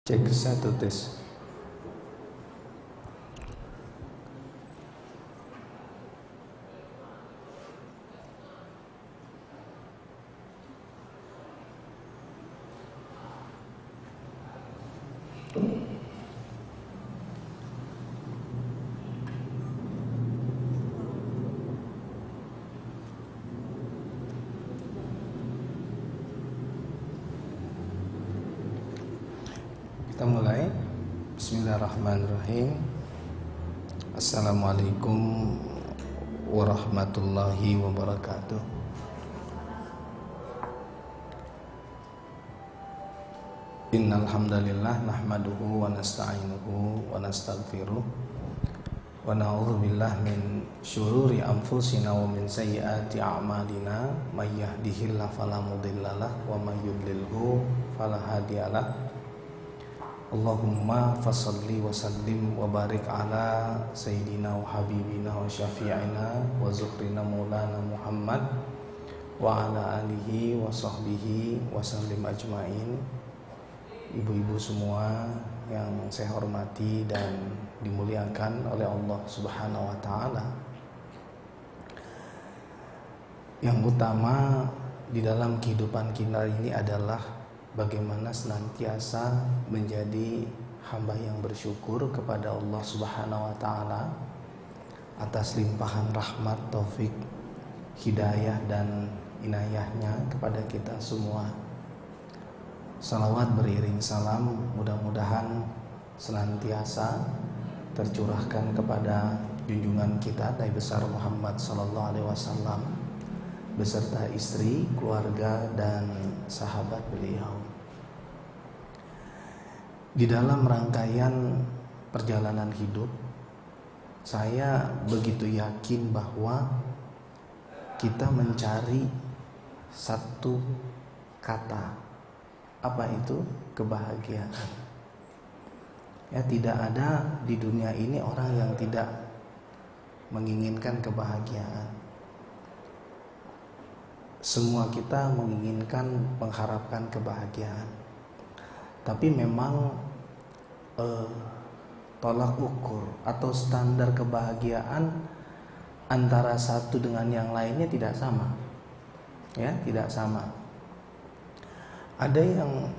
Cek satu tes. Kita mulai. Bismillahirrahmanirrahim. Assalamualaikum warahmatullahi wabarakatuh. Innal hamdalillah nahmaduhu wa nasta'inuhu wa nastaghfiruh wa na'udzu billahi min syururi anfusina wa min sayyiati a'malina may yahdihillahu fala mudhillalah wa may yudlilhu fala hadiyalah. Allahumma fasalli wa sallim wa barik ala sayyidina wa habibina wa syafi'ina wa zuhrina maulana Muhammad wa ala alihi wa sahbihi wa sallim ajmain. Ibu-ibu semua yang saya hormati dan dimuliakan oleh Allah Subhanahu wa taala. Yang utama di dalam kehidupan kita ini adalah bagaimana senantiasa menjadi hamba yang bersyukur kepada Allah Subhanahu wa taala atas limpahan rahmat, taufik, hidayah dan inayahnya kepada kita semua. Salawat beriring salam mudah-mudahan senantiasa tercurahkan kepada junjungan kita Nabi besar Muhammad sallallahu alaihi wasallam beserta istri, keluarga dan sahabat beliau. Di dalam rangkaian perjalanan hidup, saya begitu yakin bahwa kita mencari satu kata. Apa itu? Kebahagiaan. Ya, tidak ada di dunia ini orang yang tidak menginginkan kebahagiaan. Semua kita menginginkan, mengharapkan kebahagiaan. Tapi memang tolak ukur atau standar kebahagiaan antara satu dengan yang lainnya tidak sama. Ya, tidak sama. Ada yang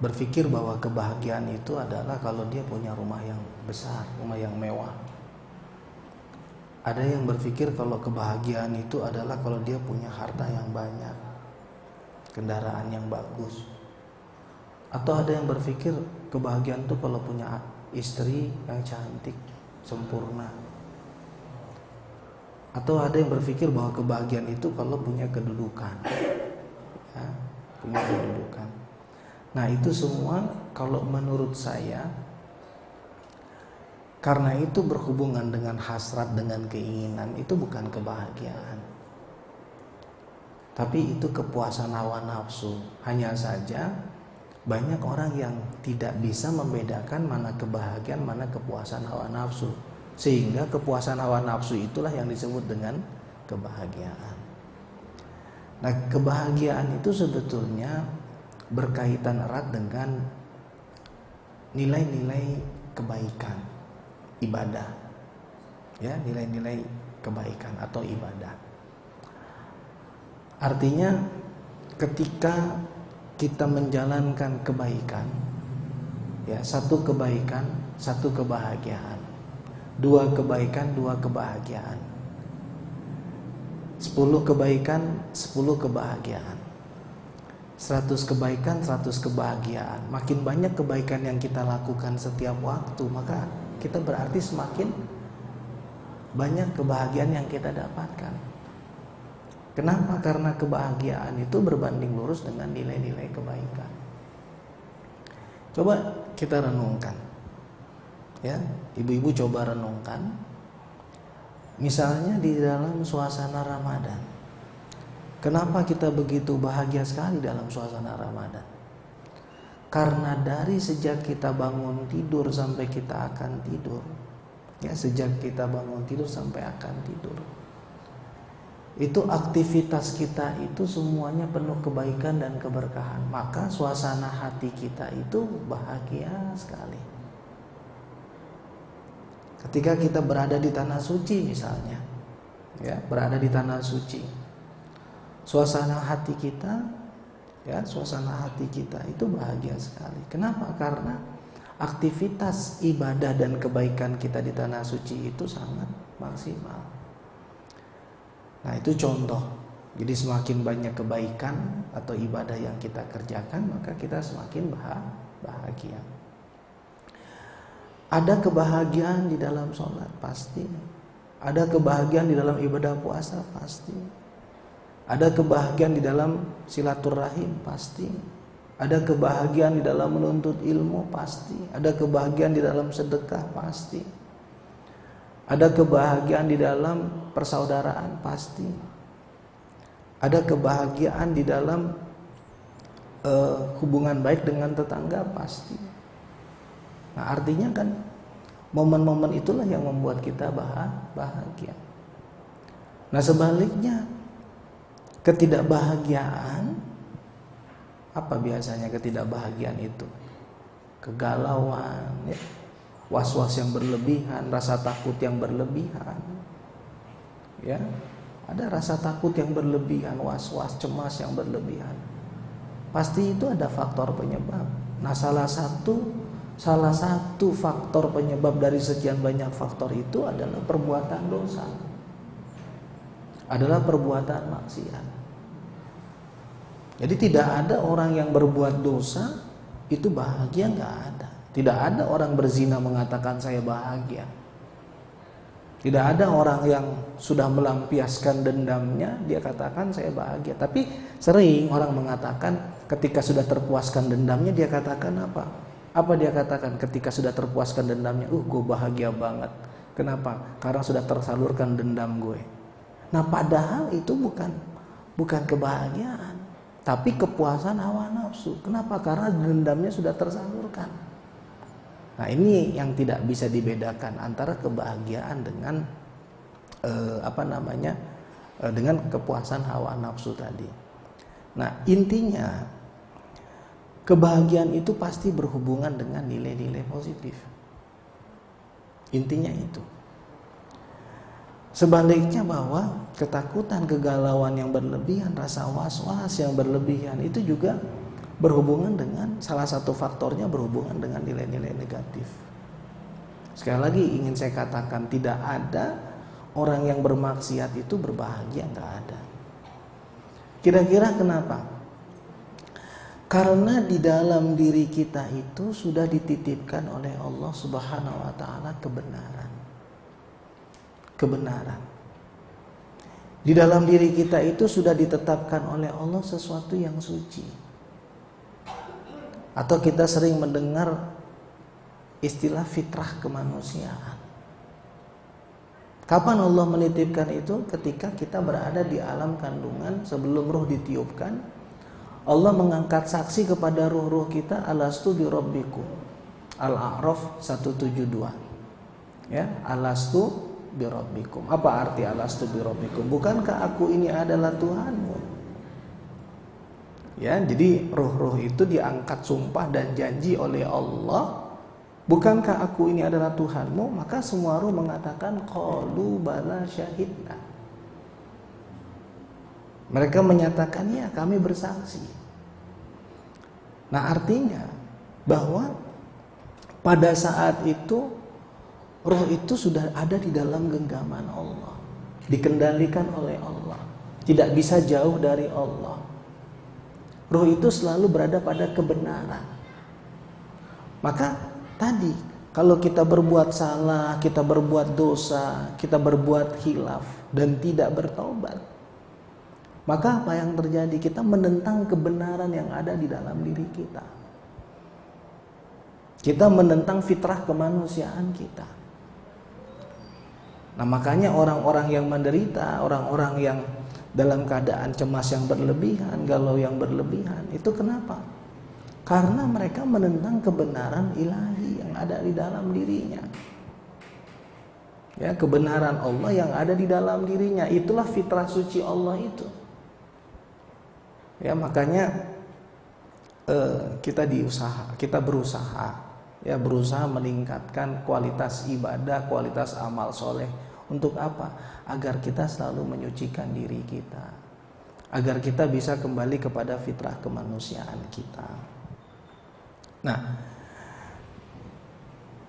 berpikir bahwa kebahagiaan itu adalah kalau dia punya rumah yang besar, rumah yang mewah. Ada yang berpikir kalau kebahagiaan itu adalah kalau dia punya harta yang banyak, kendaraan yang bagus. Atau ada yang berpikir kebahagiaan itu kalau punya istri yang cantik, sempurna. Atau ada yang berpikir bahwa kebahagiaan itu kalau punya kedudukan, ya, punya kedudukan. Nah, itu semua kalau menurut saya, karena itu berhubungan dengan hasrat, dengan keinginan, itu bukan kebahagiaan. Tapi itu kepuasan hawa nafsu. Hanya saja banyak orang yang tidak bisa membedakan mana kebahagiaan, mana kepuasan hawa nafsu. Sehingga kepuasan hawa nafsu itulah yang disebut dengan kebahagiaan. Nah, kebahagiaan itu sebetulnya berkaitan erat dengan nilai-nilai kebaikan, ibadah. Ya, nilai-nilai kebaikan atau ibadah. Artinya ketika kita menjalankan kebaikan, ya, satu kebaikan, satu kebahagiaan. Dua kebaikan, dua kebahagiaan. 10 kebaikan, 10 kebahagiaan. 100 kebaikan, 100 kebahagiaan. Makin banyak kebaikan yang kita lakukan setiap waktu, maka kita berarti semakin banyak kebahagiaan yang kita dapatkan. Kenapa? Karena kebahagiaan itu berbanding lurus dengan nilai-nilai kebaikan. Coba kita renungkan. Ya, ibu-ibu coba renungkan. Misalnya di dalam suasana Ramadan. Kenapa kita begitu bahagia sekali dalam suasana Ramadan? Karena dari sejak kita bangun tidur sampai kita akan tidur, ya, sejak kita bangun tidur sampai akan tidur, itu aktivitas kita itu semuanya penuh kebaikan dan keberkahan, maka suasana hati kita itu bahagia sekali. Ketika kita berada di tanah suci misalnya, ya, berada di tanah suci, suasana hati kita, ya, suasana hati kita itu bahagia sekali. Kenapa? Karena aktivitas ibadah dan kebaikan kita di tanah suci itu sangat maksimal. Nah, itu contoh. Jadi semakin banyak kebaikan atau ibadah yang kita kerjakan, maka kita semakin bahagia. Ada kebahagiaan di dalam sholat, pasti. Ada kebahagiaan di dalam ibadah puasa, pasti. Ada kebahagiaan di dalam silaturahim, pasti. Ada kebahagiaan di dalam menuntut ilmu, pasti. Ada kebahagiaan di dalam sedekah, pasti. Ada kebahagiaan di dalam persaudaraan, pasti. Ada kebahagiaan di dalam hubungan baik dengan tetangga, pasti. Nah, artinya kan momen-momen itulah yang membuat kita bahagia. Nah, sebaliknya ketidakbahagiaan, apa biasanya ketidakbahagiaan itu? Kegalauan, ya, was-was yang berlebihan, rasa takut yang berlebihan, ya, ada rasa takut yang berlebihan, was-was, cemas yang berlebihan. Pasti itu ada faktor penyebab. Nah, salah satu faktor penyebab dari sekian banyak faktor itu adalah perbuatan dosa, adalah perbuatan maksiat. Jadi tidak ada orang yang berbuat dosa itu bahagia, nggak ada. Tidak ada orang berzina mengatakan saya bahagia. Tidak ada orang yang sudah melampiaskan dendamnya dia katakan saya bahagia. Tapi sering orang mengatakan ketika sudah terpuaskan dendamnya dia katakan apa? Apa dia katakan ketika sudah terpuaskan dendamnya? Gue bahagia banget. Kenapa? Karena sudah tersalurkan dendam gue. Nah, padahal itu bukan kebahagiaan, tapi kepuasan hawa nafsu. Kenapa? Karena dendamnya sudah tersalurkan. Nah, ini yang tidak bisa dibedakan antara kebahagiaan dengan dengan kepuasan hawa nafsu tadi. Nah, intinya kebahagiaan itu pasti berhubungan dengan nilai-nilai positif. Intinya itu. Sebaliknya bahwa ketakutan, kegalauan yang berlebihan, rasa was-was yang berlebihan itu juga berhubungan dengan salah satu faktornya berhubungan dengan nilai-nilai negatif. Sekali lagi ingin saya katakan, tidak ada orang yang bermaksiat itu berbahagia, nggak ada. Kira-kira kenapa? Karena di dalam diri kita itu sudah dititipkan oleh Allah Subhanahu wa taala kebenaran. Kebenaran. Di dalam diri kita itu sudah ditetapkan oleh Allah sesuatu yang suci. Atau kita sering mendengar istilah fitrah kemanusiaan. Kapan Allah menitipkan itu? Ketika kita berada di alam kandungan sebelum ruh ditiupkan, Allah mengangkat saksi kepada ruh-ruh kita, alastu bi rabbikum. Al-A'raf 172. Ya, alastu bi rabbikum. Apa arti alastu bi rabbikum? Bukankah aku ini adalah Tuhanmu? Ya, jadi ruh-ruh itu diangkat sumpah dan janji oleh Allah, bukankah aku ini adalah Tuhanmu? Maka semua ruh mengatakan qalu bala syahidna. Mereka menyatakan ya, kami bersaksi. Nah, artinya bahwa pada saat itu ruh itu sudah ada di dalam genggaman Allah, dikendalikan oleh Allah, tidak bisa jauh dari Allah. Ruh itu selalu berada pada kebenaran. Maka tadi kalau kita berbuat salah, kita berbuat dosa, kita berbuat khilaf dan tidak bertobat, maka apa yang terjadi? Kita menentang kebenaran yang ada di dalam diri kita. Kita menentang fitrah kemanusiaan kita. Nah, makanya orang-orang yang menderita, orang-orang yang dalam keadaan cemas yang berlebihan, galau yang berlebihan, itu kenapa? Karena mereka menentang kebenaran ilahi yang ada di dalam dirinya. Ya, kebenaran Allah yang ada di dalam dirinya, itulah fitrah suci Allah itu. Ya, makanya kita berusaha meningkatkan kualitas ibadah, kualitas amal soleh. Untuk apa? Agar kita selalu menyucikan diri kita, agar kita bisa kembali kepada fitrah kemanusiaan kita. Nah,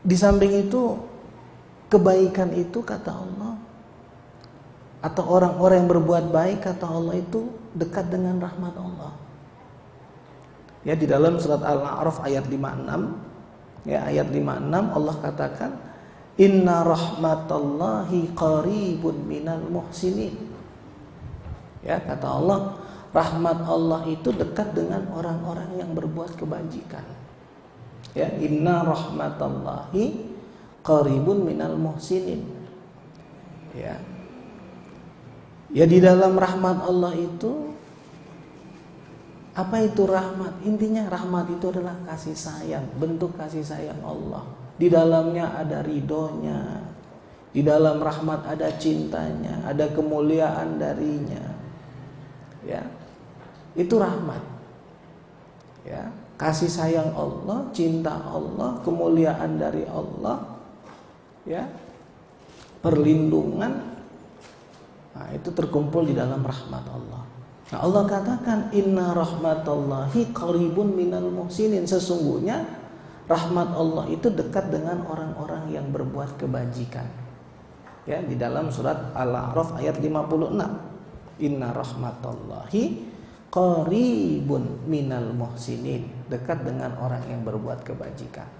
di samping itu, kebaikan itu kata Allah, atau orang-orang yang berbuat baik kata Allah itu dekat dengan rahmat Allah. Ya, di dalam surat Al-A'raf ayat 56, ya, ayat 56 Allah katakan, inna rahmatallahi qaribun minal muhsinin. Ya, kata Allah, rahmat Allah itu dekat dengan orang-orang yang berbuat kebajikan. Ya, inna rahmatallahi qaribun minal muhsinin. Ya. Ya, di dalam rahmat Allah itu, apa itu rahmat? Intinya rahmat itu adalah kasih sayang, bentuk kasih sayang Allah. Di dalamnya ada ridhonya, di dalam rahmat ada cintanya, ada kemuliaan darinya. Ya, itu rahmat. Ya, kasih sayang Allah, cinta Allah, kemuliaan dari Allah, ya, perlindungan. Nah, itu terkumpul di dalam rahmat Allah. Nah, Allah katakan inna rahmatallahi qaribun minal muhsinin. Sesungguhnya rahmat Allah itu dekat dengan orang-orang yang berbuat kebajikan. Ya, di dalam surat Al-A'raf ayat 56. Inna rahmatallahi qaribun minal muhsinin. Dekat dengan orang yang berbuat kebajikan.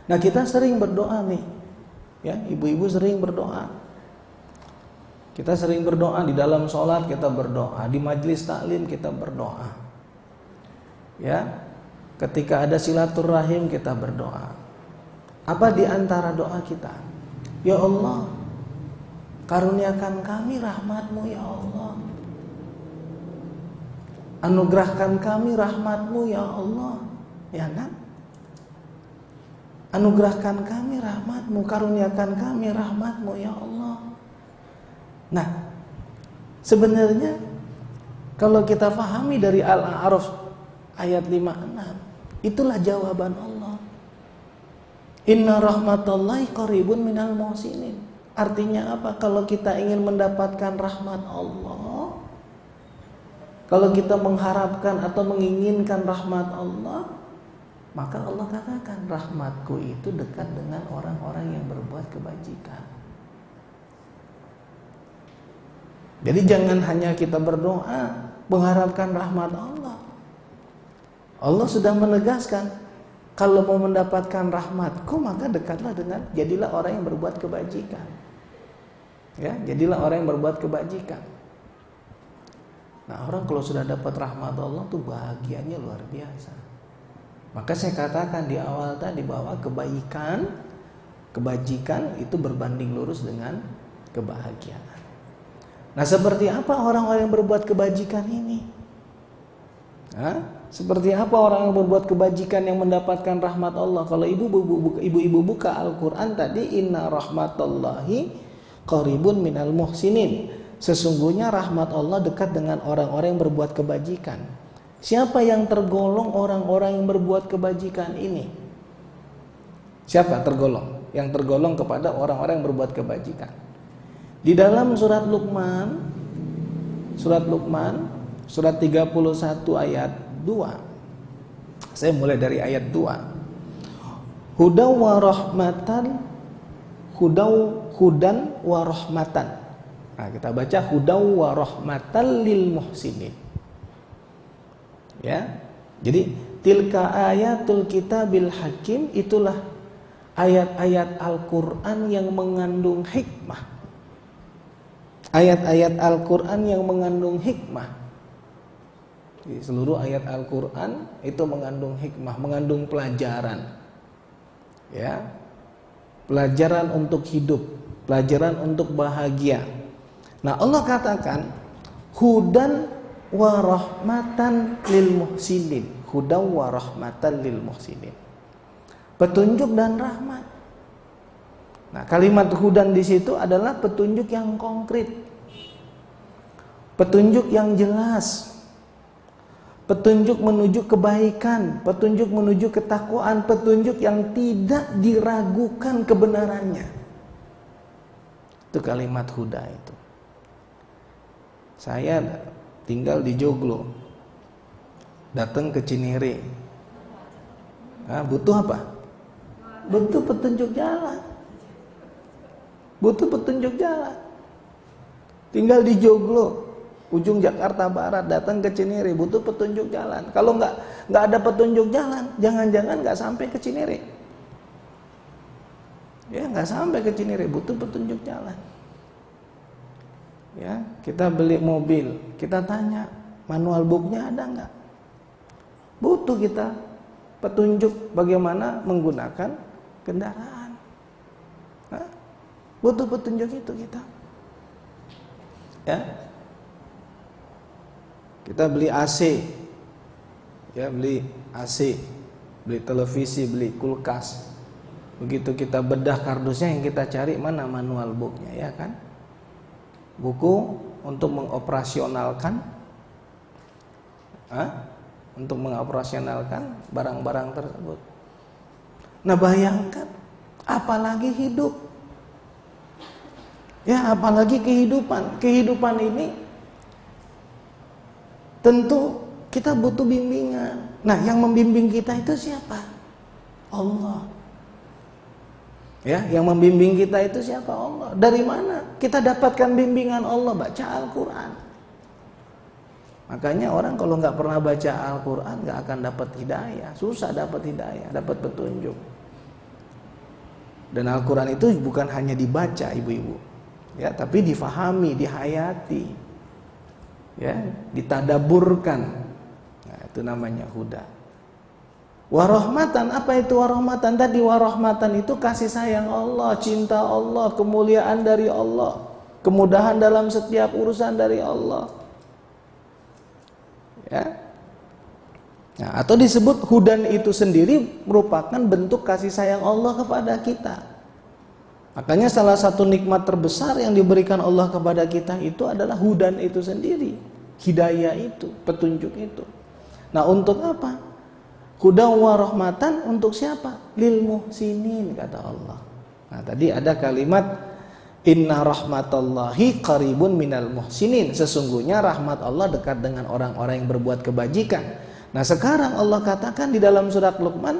Nah, kita sering berdoa nih. Ya, ibu-ibu sering berdoa. Kita sering berdoa di dalam sholat, kita berdoa di majelis taklim, kita berdoa. Ya, ketika ada silaturahim kita berdoa. Apa di antara doa kita? Ya Allah, karuniakan kami rahmat-Mu ya Allah. Anugerahkan kami rahmat-Mu ya Allah. Ya kan? Anugerahkan kami rahmat-Mu, karuniakan kami rahmat-Mu ya Allah. Nah, sebenarnya kalau kita pahami dari Al-A'raf ayat 56, itulah jawaban Allah. Inna rahmatallahi qaribun minal muhsinin. Artinya apa? Kalau kita ingin mendapatkan rahmat Allah, kalau kita mengharapkan atau menginginkan rahmat Allah, maka Allah katakan rahmatku itu dekat dengan orang-orang yang berbuat kebajikan. Jadi jangan hanya kita berdoa mengharapkan rahmat Allah. Allah sudah menegaskan, kalau mau mendapatkan rahmatku maka dekatlah dengan, jadilah orang yang berbuat kebajikan. Ya, jadilah orang yang berbuat kebajikan. Nah, orang kalau sudah dapat rahmat Allah tuh bahagianya luar biasa. Maka saya katakan di awal tadi bahwa kebajikan itu berbanding lurus dengan kebahagiaan. Nah, seperti apa orang-orang yang berbuat kebajikan ini? Seperti apa orang yang berbuat kebajikan yang mendapatkan rahmat Allah? Kalau ibu-ibu buka Al-Quran tadi, inna rahmatallahi qaribun minal muhsinin. Sesungguhnya rahmat Allah dekat dengan orang-orang yang berbuat kebajikan. Siapa yang tergolong orang-orang yang berbuat kebajikan ini? Siapa tergolong? Yang tergolong kepada orang-orang yang berbuat kebajikan. Di dalam surat Luqman, surat 31 ayat 2. Saya mulai dari ayat 2. Hudan wa rahmatan, hudan wa rahmatan. Nah, kita baca hudan wa rahmatan lil muhsinin. Ya. Jadi tilka ayatul kitabil hakim, itulah ayat-ayat Al-Qur'an yang mengandung hikmah. Ayat-ayat Al-Quran yang mengandung hikmah. Jadi seluruh ayat Al-Quran itu mengandung hikmah, mengandung pelajaran. Ya, pelajaran untuk hidup, pelajaran untuk bahagia. Nah, Allah katakan hudan wa rahmatan lil muhsinin. Hudan wa rahmatan lil muhsinin. Petunjuk dan rahmat. Nah, kalimat hudan di situ adalah petunjuk yang konkret, petunjuk yang jelas, petunjuk menuju kebaikan, petunjuk menuju ketakwaan, petunjuk yang tidak diragukan kebenarannya. Itu kalimat huda itu. Saya tinggal di Joglo, datang ke Cinere. Nah, butuh apa? Butuh petunjuk jalan. Butuh petunjuk jalan. Tinggal di Joglo, ujung Jakarta Barat, datang ke Cinere, butuh petunjuk jalan. Kalau nggak ada petunjuk jalan, jangan-jangan nggak sampai ke Cinere. Ya, nggak sampai ke Cinere, butuh petunjuk jalan. Ya, kita beli mobil, kita tanya manual booknya ada nggak? Butuh kita petunjuk bagaimana menggunakan kendaraan. Butuh petunjuk itu kita. Ya. Kita beli AC. Ya, beli AC, beli televisi, beli kulkas. Begitu kita bedah kardusnya, yang kita cari mana manual booknya, ya kan? Buku untuk mengoperasionalkan barang-barang tersebut. Nah, bayangkan apalagi hidup. Ya, apalagi kehidupan. Kehidupan ini tentu kita butuh bimbingan. Nah, yang membimbing kita itu siapa? Allah. Ya, yang membimbing kita itu siapa? Allah. Dari mana kita dapatkan bimbingan Allah? Baca Al-Quran. Makanya orang kalau nggak pernah baca Al-Quran nggak akan dapat hidayah. Susah dapat hidayah, dapat petunjuk. Dan Al-Quran itu bukan hanya dibaca, ibu-ibu, ya, tapi difahami, dihayati, ya, ditadaburkan. Nah, itu namanya huda. Warahmatan, apa itu warahmatan? Tadi warahmatan itu kasih sayang Allah, cinta Allah, kemuliaan dari Allah, kemudahan dalam setiap urusan dari Allah. Ya. Nah, atau disebut hudan itu sendiri merupakan bentuk kasih sayang Allah kepada kita. Makanya salah satu nikmat terbesar yang diberikan Allah kepada kita itu adalah hudan itu sendiri, hidayah itu, petunjuk itu. Nah, untuk apa? Hudan wa rahmatan untuk siapa? Lil muhsinin, kata Allah. Nah, tadi ada kalimat inna rahmatallahi qaribun minal muhsinin. Sesungguhnya rahmat Allah dekat dengan orang-orang yang berbuat kebajikan. Nah, sekarang Allah katakan di dalam surat Luqman,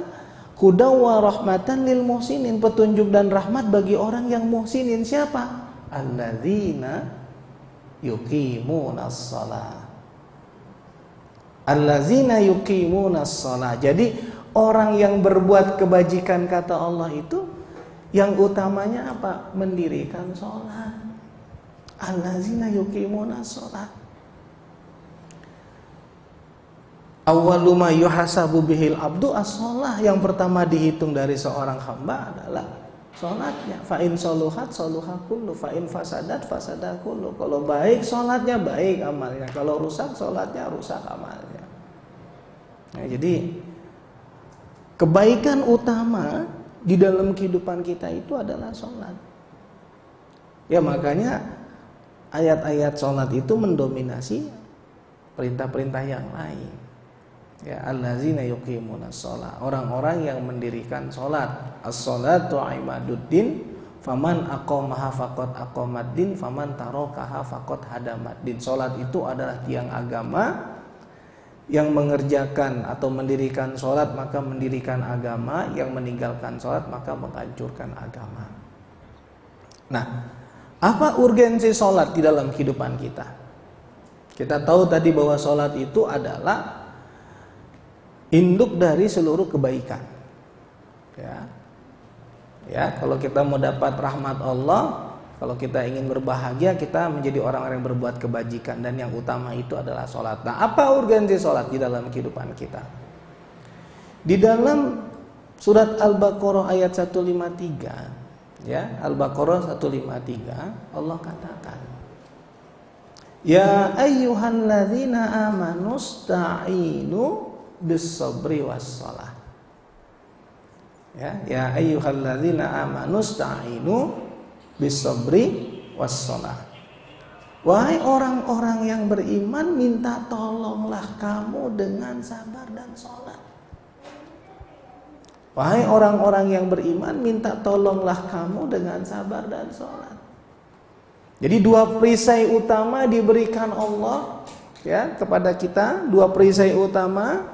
hudan wa rahmatan lil muhsinin, petunjuk dan rahmat bagi orang yang muhsinin. Siapa? Alladzina yuqimunas shalah. Alladzina yuqimunas shalah. Jadi orang yang berbuat kebajikan, kata Allah itu, yang utamanya apa? Mendirikan sholat. Alladzina yuqimunas shalah. Awwalu ma yuhasabu bihil abdu as-shalah. Yang pertama dihitung dari seorang hamba adalah sholatnya. Fa in saluhat saluha kullu, fa in fasadat fasada kullu. Kalau baik sholatnya baik amalnya, kalau rusak sholatnya rusak amalnya. Nah, jadi kebaikan utama di dalam kehidupan kita itu adalah sholat. Ya, makanya ayat-ayat sholat itu mendominasi perintah-perintah yang lain. Ya, allazina yuqimunas shalah, orang-orang yang mendirikan sholat. As-sholatu imaduddin, faman aqamaha faqad aqamaddin, faman tarakaha faqad hadamaddin. Sholat itu adalah tiang agama. Yang mengerjakan atau mendirikan sholat maka mendirikan agama, yang meninggalkan sholat maka menghancurkan agama. Nah, apa urgensi sholat di dalam kehidupan kita? Kita tahu tadi bahwa sholat itu adalah induk dari seluruh kebaikan. Ya, kalau kita mau dapat rahmat Allah, kalau kita ingin berbahagia, kita menjadi orang-orang yang berbuat kebajikan, dan yang utama itu adalah sholat. Nah, apa urgensi sholat di dalam kehidupan kita? Di dalam surat Al-Baqarah ayat 153, ya, Al-Baqarah 153, Allah katakan, ya ayyuhalladzina amanusta'inu bis-sabri was-shalah. Ya ayyuhalladzina amanu sta'inu bis-sabri was-shalah. Wahai orang-orang yang beriman, minta tolonglah kamu dengan sabar dan sholat. Wahai orang-orang yang beriman, minta tolonglah kamu dengan sabar dan sholat. Jadi dua perisai utama diberikan Allah ya kepada kita, dua perisai utama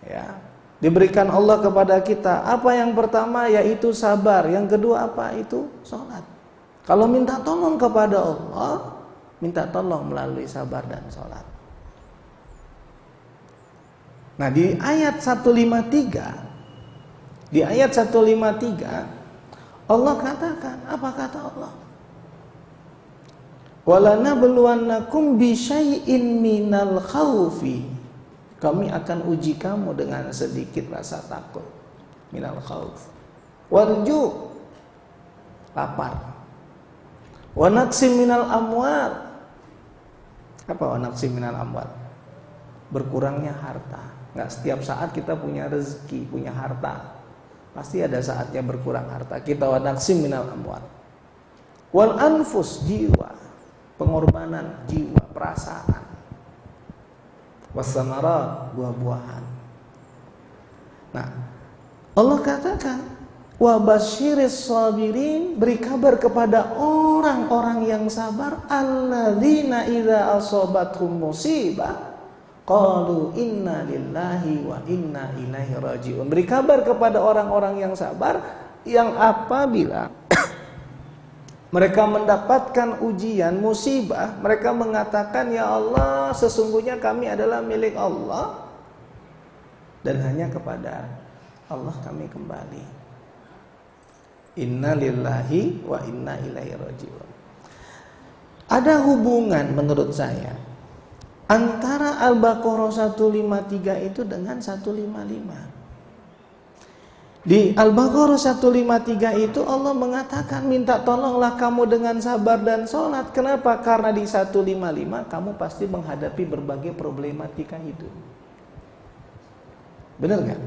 ya diberikan Allah kepada kita. Apa yang pertama? Yaitu sabar. Yang kedua apa? Itu sholat. Kalau minta tolong kepada Allah, minta tolong melalui sabar dan sholat. Nah di ayat 153, Allah katakan, apa kata Allah? Walanabluwannakum bisyai'in minal khawfi. Kami akan uji kamu dengan sedikit rasa takut. Minal khawf. Warju, lapar. Wa naqsim minal amwal. Apa wa naqsim minal amwal? Berkurangnya harta. Nggak setiap saat kita punya rezeki, punya harta. Pasti ada saatnya berkurang harta kita. Wa naqsim minal amwal. Wal anfus, jiwa, pengorbanan jiwa, perasaan. Wasamarat, buah-buahan. Nah, Allah katakan wa basyiris sabirin, beri kabar kepada orang-orang yang sabar, alladzina idza asabathum musibah qalu inna lillahi wa inna ilaihi rajiun. Beri kabar kepada orang-orang yang sabar yang apabila mereka mendapatkan ujian, musibah, mereka mengatakan, ya Allah, sesungguhnya kami adalah milik Allah dan hanya kepada Allah kami kembali. Inna lillahi wa inna ilaihi rajiun. Ada hubungan menurut saya antara Al-Baqarah 153 itu dengan 155. Di Al-Baqarah 153 itu Allah mengatakan minta tolonglah kamu dengan sabar dan sholat. Kenapa? Karena di 155 kamu pasti menghadapi berbagai problematika hidup. Benar gak?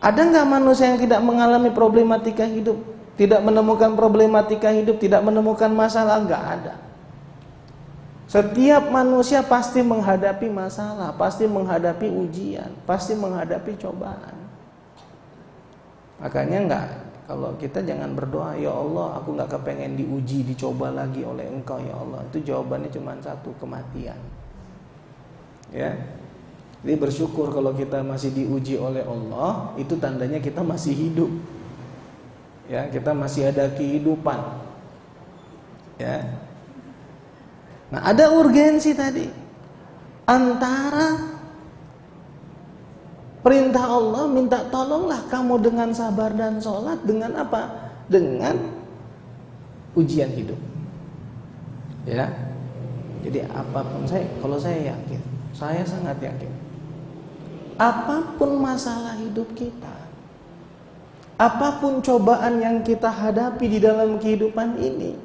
Ada nggak manusia yang tidak mengalami problematika hidup, tidak menemukan problematika hidup, tidak menemukan masalah? Nggak ada. Setiap manusia pasti menghadapi masalah, pasti menghadapi ujian, pasti menghadapi cobaan. Makanya kalau kita jangan berdoa, ya Allah, aku nggak kepengen diuji, dicoba lagi oleh Engkau ya Allah. Itu jawabannya cuma satu, kematian. Ya. Jadi bersyukur kalau kita masih diuji oleh Allah, itu tandanya kita masih hidup. Ya, kita masih ada kehidupan. Ya. Nah, ada urgensi tadi antara perintah Allah, minta tolonglah kamu dengan sabar dan sholat, dengan apa? Dengan ujian hidup. Ya. Jadi apapun kalau saya yakin, saya sangat yakin, apapun masalah hidup kita, apapun cobaan yang kita hadapi di dalam kehidupan ini,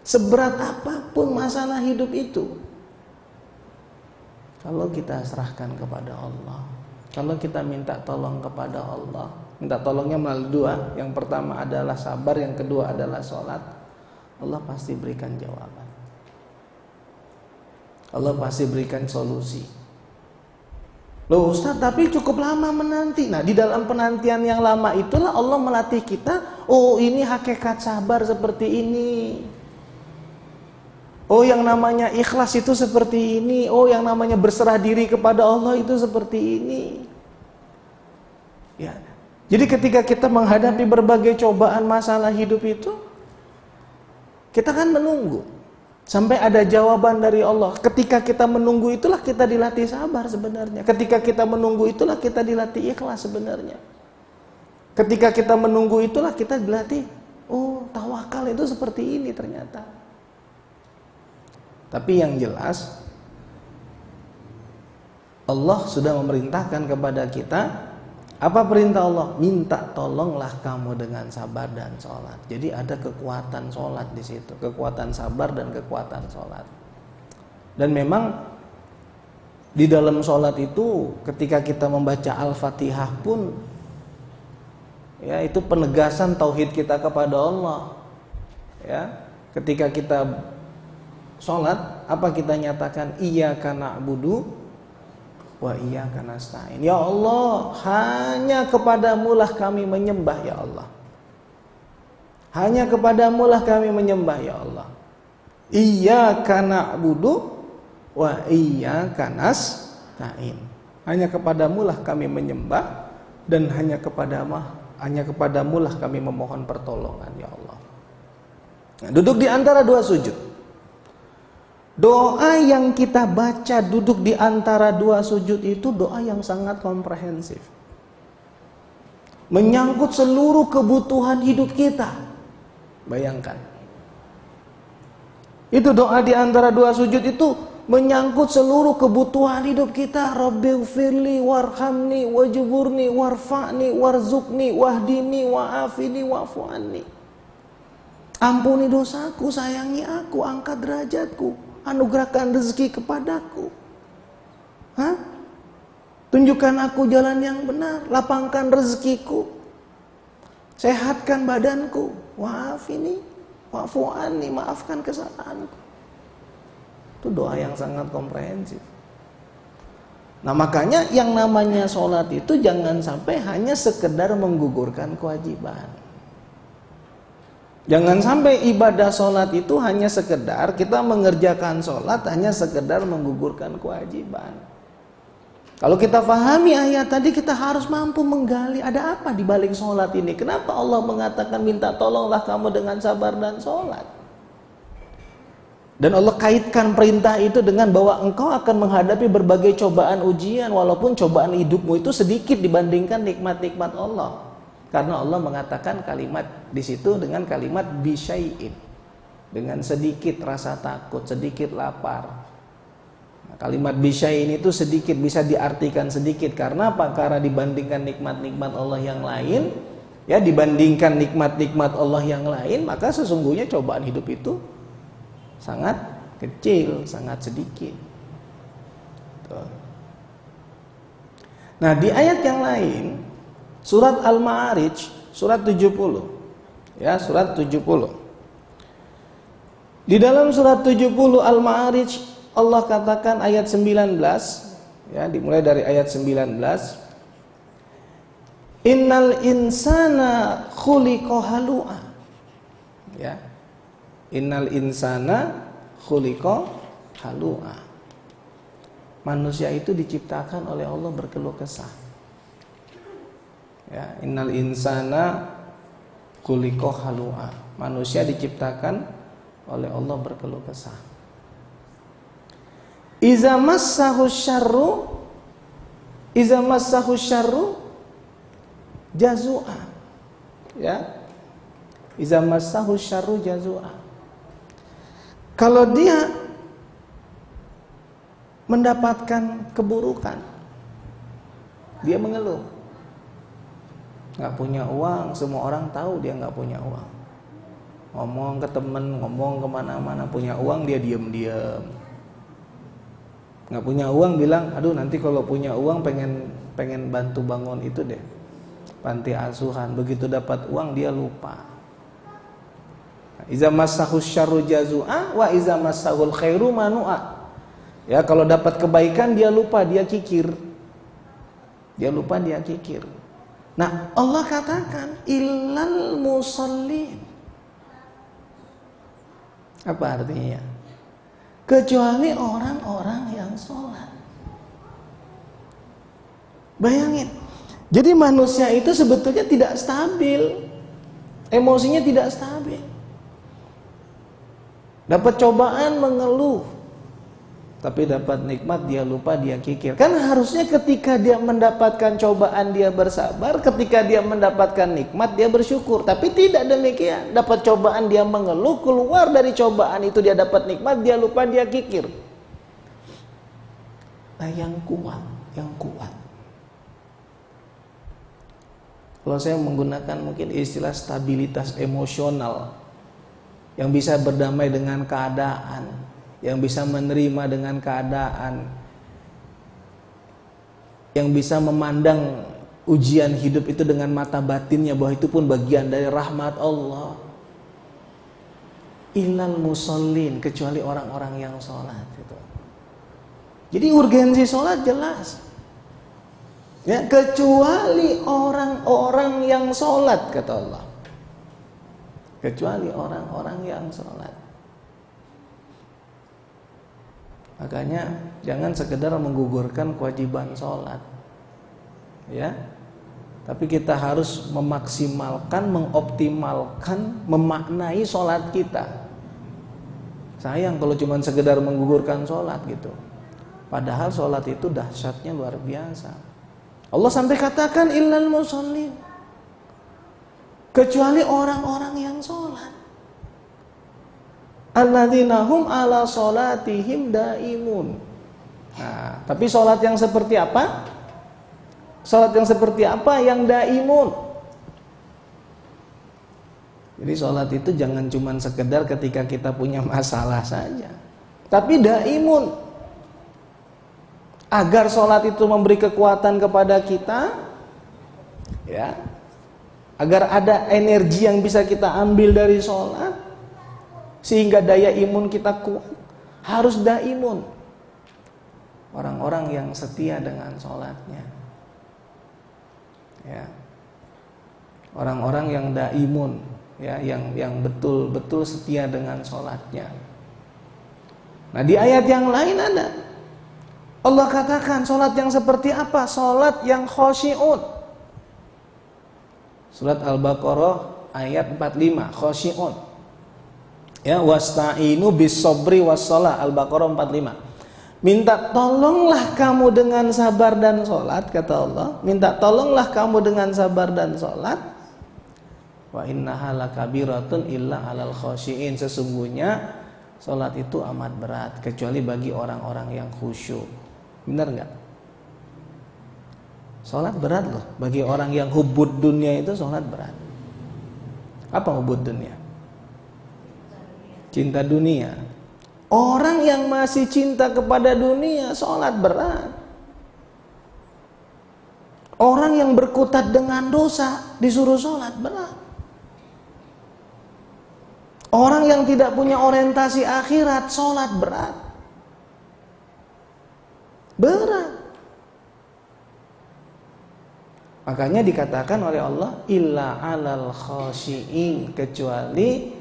seberat apapun masalah hidup itu, kalau kita serahkan kepada Allah, kalau kita minta tolong kepada Allah, minta tolongnya melalui dua. Yang pertama adalah sabar, yang kedua adalah sholat. Allah pasti berikan jawaban. Allah pasti berikan solusi. Loh Ustaz, tapi cukup lama menanti. Nah, di dalam penantian yang lama itulah Allah melatih kita. Oh, ini hakikat sabar seperti ini. Oh, yang namanya ikhlas itu seperti ini. Oh, yang namanya berserah diri kepada Allah itu seperti ini. Ya. Jadi ketika kita menghadapi berbagai cobaan masalah hidup itu, kita kan menunggu sampai ada jawaban dari Allah. Ketika kita menunggu itulah kita dilatih sabar sebenarnya. Ketika kita menunggu itulah kita dilatih ikhlas sebenarnya. Ketika kita menunggu itulah kita dilatih, oh, tawakal itu seperti ini ternyata. Tapi yang jelas Allah sudah memerintahkan kepada kita. Apa perintah Allah? Minta tolonglah kamu dengan sabar dan sholat. Jadi ada kekuatan sholat di situ, kekuatan sabar dan kekuatan sholat. Dan memang di dalam sholat itu, ketika kita membaca Al-Fatihah pun Ya, itu penegasan tauhid kita kepada Allah. Ya, ketika kita sholat, apa kita nyatakan? Iyyaka na'budu wa iyyaka nasta'in. Ya Allah, hanya kepadamu-lah kami menyembah ya Allah. Hanya kepadamu-lah kami menyembah ya Allah. Iyyaka na'budu wa iyyaka nasta'in. Hanya kepadamu-lah kami menyembah dan hanya kepadamu-lah kami memohon pertolongan ya Allah. Nah, duduk di antara dua sujud. Doa yang kita baca duduk di antara dua sujud itu doa yang sangat komprehensif. Menyangkut seluruh kebutuhan hidup kita. Bayangkan. Itu doa di antara dua sujud itu menyangkut seluruh kebutuhan hidup kita. Rabbighfirli warhamni wajburni warfa'ni warzuqni wahdini wa'afini wa'fu anni. Ampuni dosaku, sayangi aku, angkat derajatku, anugerahkan rezeki kepadaku. Tunjukkan aku jalan yang benar, lapangkan rezekiku, sehatkan badanku, wa'afini wa'fu anni, maafkan kesalahanku. Itu doa yang sangat komprehensif. Nah, makanya yang namanya sholat itu jangan sampai hanya sekedar menggugurkan kewajiban. Jangan sampai ibadah sholat itu hanya sekedar kita mengerjakan sholat, hanya sekedar menggugurkan kewajiban. Kalau kita pahami ayat tadi, kita harus mampu menggali ada apa di balik sholat ini. Kenapa Allah mengatakan minta tolonglah kamu dengan sabar dan sholat? Dan Allah kaitkan perintah itu dengan bahwa engkau akan menghadapi berbagai cobaan ujian, walaupun cobaan hidupmu itu sedikit dibandingkan nikmat-nikmat Allah. Karena Allah mengatakan kalimat di situ dengan kalimat bisyai'in, dengan sedikit rasa takut, sedikit lapar. Nah, kalimat bisyai'in itu sedikit bisa diartikan sedikit karena apa? Karena dibandingkan nikmat-nikmat Allah yang lain, ya dibandingkan nikmat-nikmat Allah yang lain, maka sesungguhnya cobaan hidup itu sangat kecil, sangat sedikit. Tuh. Nah, di ayat yang lain surat Al-Ma'arij, surat 70. Ya, surat 70. Di dalam surat 70 Al-Ma'arij Allah katakan ayat 19, ya, dimulai dari ayat 19. Innal insana khuliqa halu'a. Ya. Innal insana khuliqa halu'a. Manusia itu diciptakan oleh Allah berkeluh kesah. Ya, innal insana khuliqa halu'a. Manusia diciptakan oleh Allah berkeluh kesah. Iza massahu syarru jazu'a. Ya. Iza massahu syarru jazu'a. Kalau dia mendapatkan keburukan, dia mengeluh. Nggak punya uang, semua orang tahu dia nggak punya uang. Ngomong ke temen, ngomong kemana-mana, punya uang dia diem-diem. Nggak punya uang bilang, aduh nanti kalau punya uang pengen bantu bangun itu deh, panti asuhan. Begitu dapat uang dia lupa. Iza massahu syarru jazu'a wa iza massahul khairu manu'a. Ya, kalau dapat kebaikan dia lupa, dia kikir. Dia lupa, dia kikir. Nah, Allah katakan illal musallin. Apa artinya? Kecuali orang-orang yang sholat. Bayangin. Jadi manusia itu sebetulnya tidak stabil. Emosinya tidak stabil. Dapat cobaan mengeluh, tapi dapat nikmat dia lupa, dia kikir. Kan harusnya ketika dia mendapatkan cobaan dia bersabar, ketika dia mendapatkan nikmat dia bersyukur. Tapi tidak demikian. Dapat cobaan dia mengeluh, keluar dari cobaan itu dia dapat nikmat, dia lupa, dia kikir. Nah, yang kuat. Kalau saya menggunakan mungkin istilah stabilitas emosional, yang bisa berdamai dengan keadaan, yang bisa menerima dengan keadaan, yang bisa memandang ujian hidup itu dengan mata batinnya bahwa itu pun bagian dari rahmat Allah. Illal musallin, kecuali orang-orang yang sholat gitu. Jadi urgensi sholat jelas. Ya, kecuali orang-orang yang sholat, kata Allah. Kecuali orang-orang yang sholat. Makanya jangan sekedar menggugurkan kewajiban sholat, ya. Tapi kita harus memaksimalkan, mengoptimalkan, memaknai sholat kita. Sayang kalau cuma sekedar menggugurkan sholat gitu. Padahal sholat itu dahsyatnya luar biasa. Allah sampai katakan illal musallin, kecuali orang-orang yang sholat. Alladzina hum ala sholatihim daimun. Nah, tapi sholat yang seperti apa? Sholat yang seperti apa yang daimun? Jadi sholat itu jangan cuma sekedar ketika kita punya masalah saja, tapi daimun. Agar sholat itu memberi kekuatan kepada kita, ya, agar ada energi yang bisa kita ambil dari sholat, sehingga daya imun kita kuat, harus daimun. Orang-orang yang setia dengan sholatnya, ya, orang-orang yang daimun, ya, yang betul-betul setia dengan sholatnya. Nah, di ayat yang lain ada Allah katakan sholat yang seperti apa? Sholat yang khosyi'un. Surat Al-Baqarah ayat 45, khosyi'un. Ya, wasta'inu bis-sabri was-shalah, Al-Baqarah 45. Minta tolonglah kamu dengan sabar dan sholat, kata Allah. Minta tolonglah kamu dengan sabar dan sholat. Wa innaha lakabiratun illa 'alal khosyi'in. Sesungguhnya sholat itu amat berat kecuali bagi orang-orang yang khusyuk. Benar nggak? Sholat berat loh. Bagi orang yang hubud dunia itu sholat berat. Apa hubud dunia? Cinta dunia. Orang yang masih cinta kepada dunia, sholat berat. Orang yang berkutat dengan dosa disuruh sholat berat. Orang yang tidak punya orientasi akhirat, sholat berat. Berat. Makanya dikatakan oleh Allah illa 'alal khosyi'in, kecuali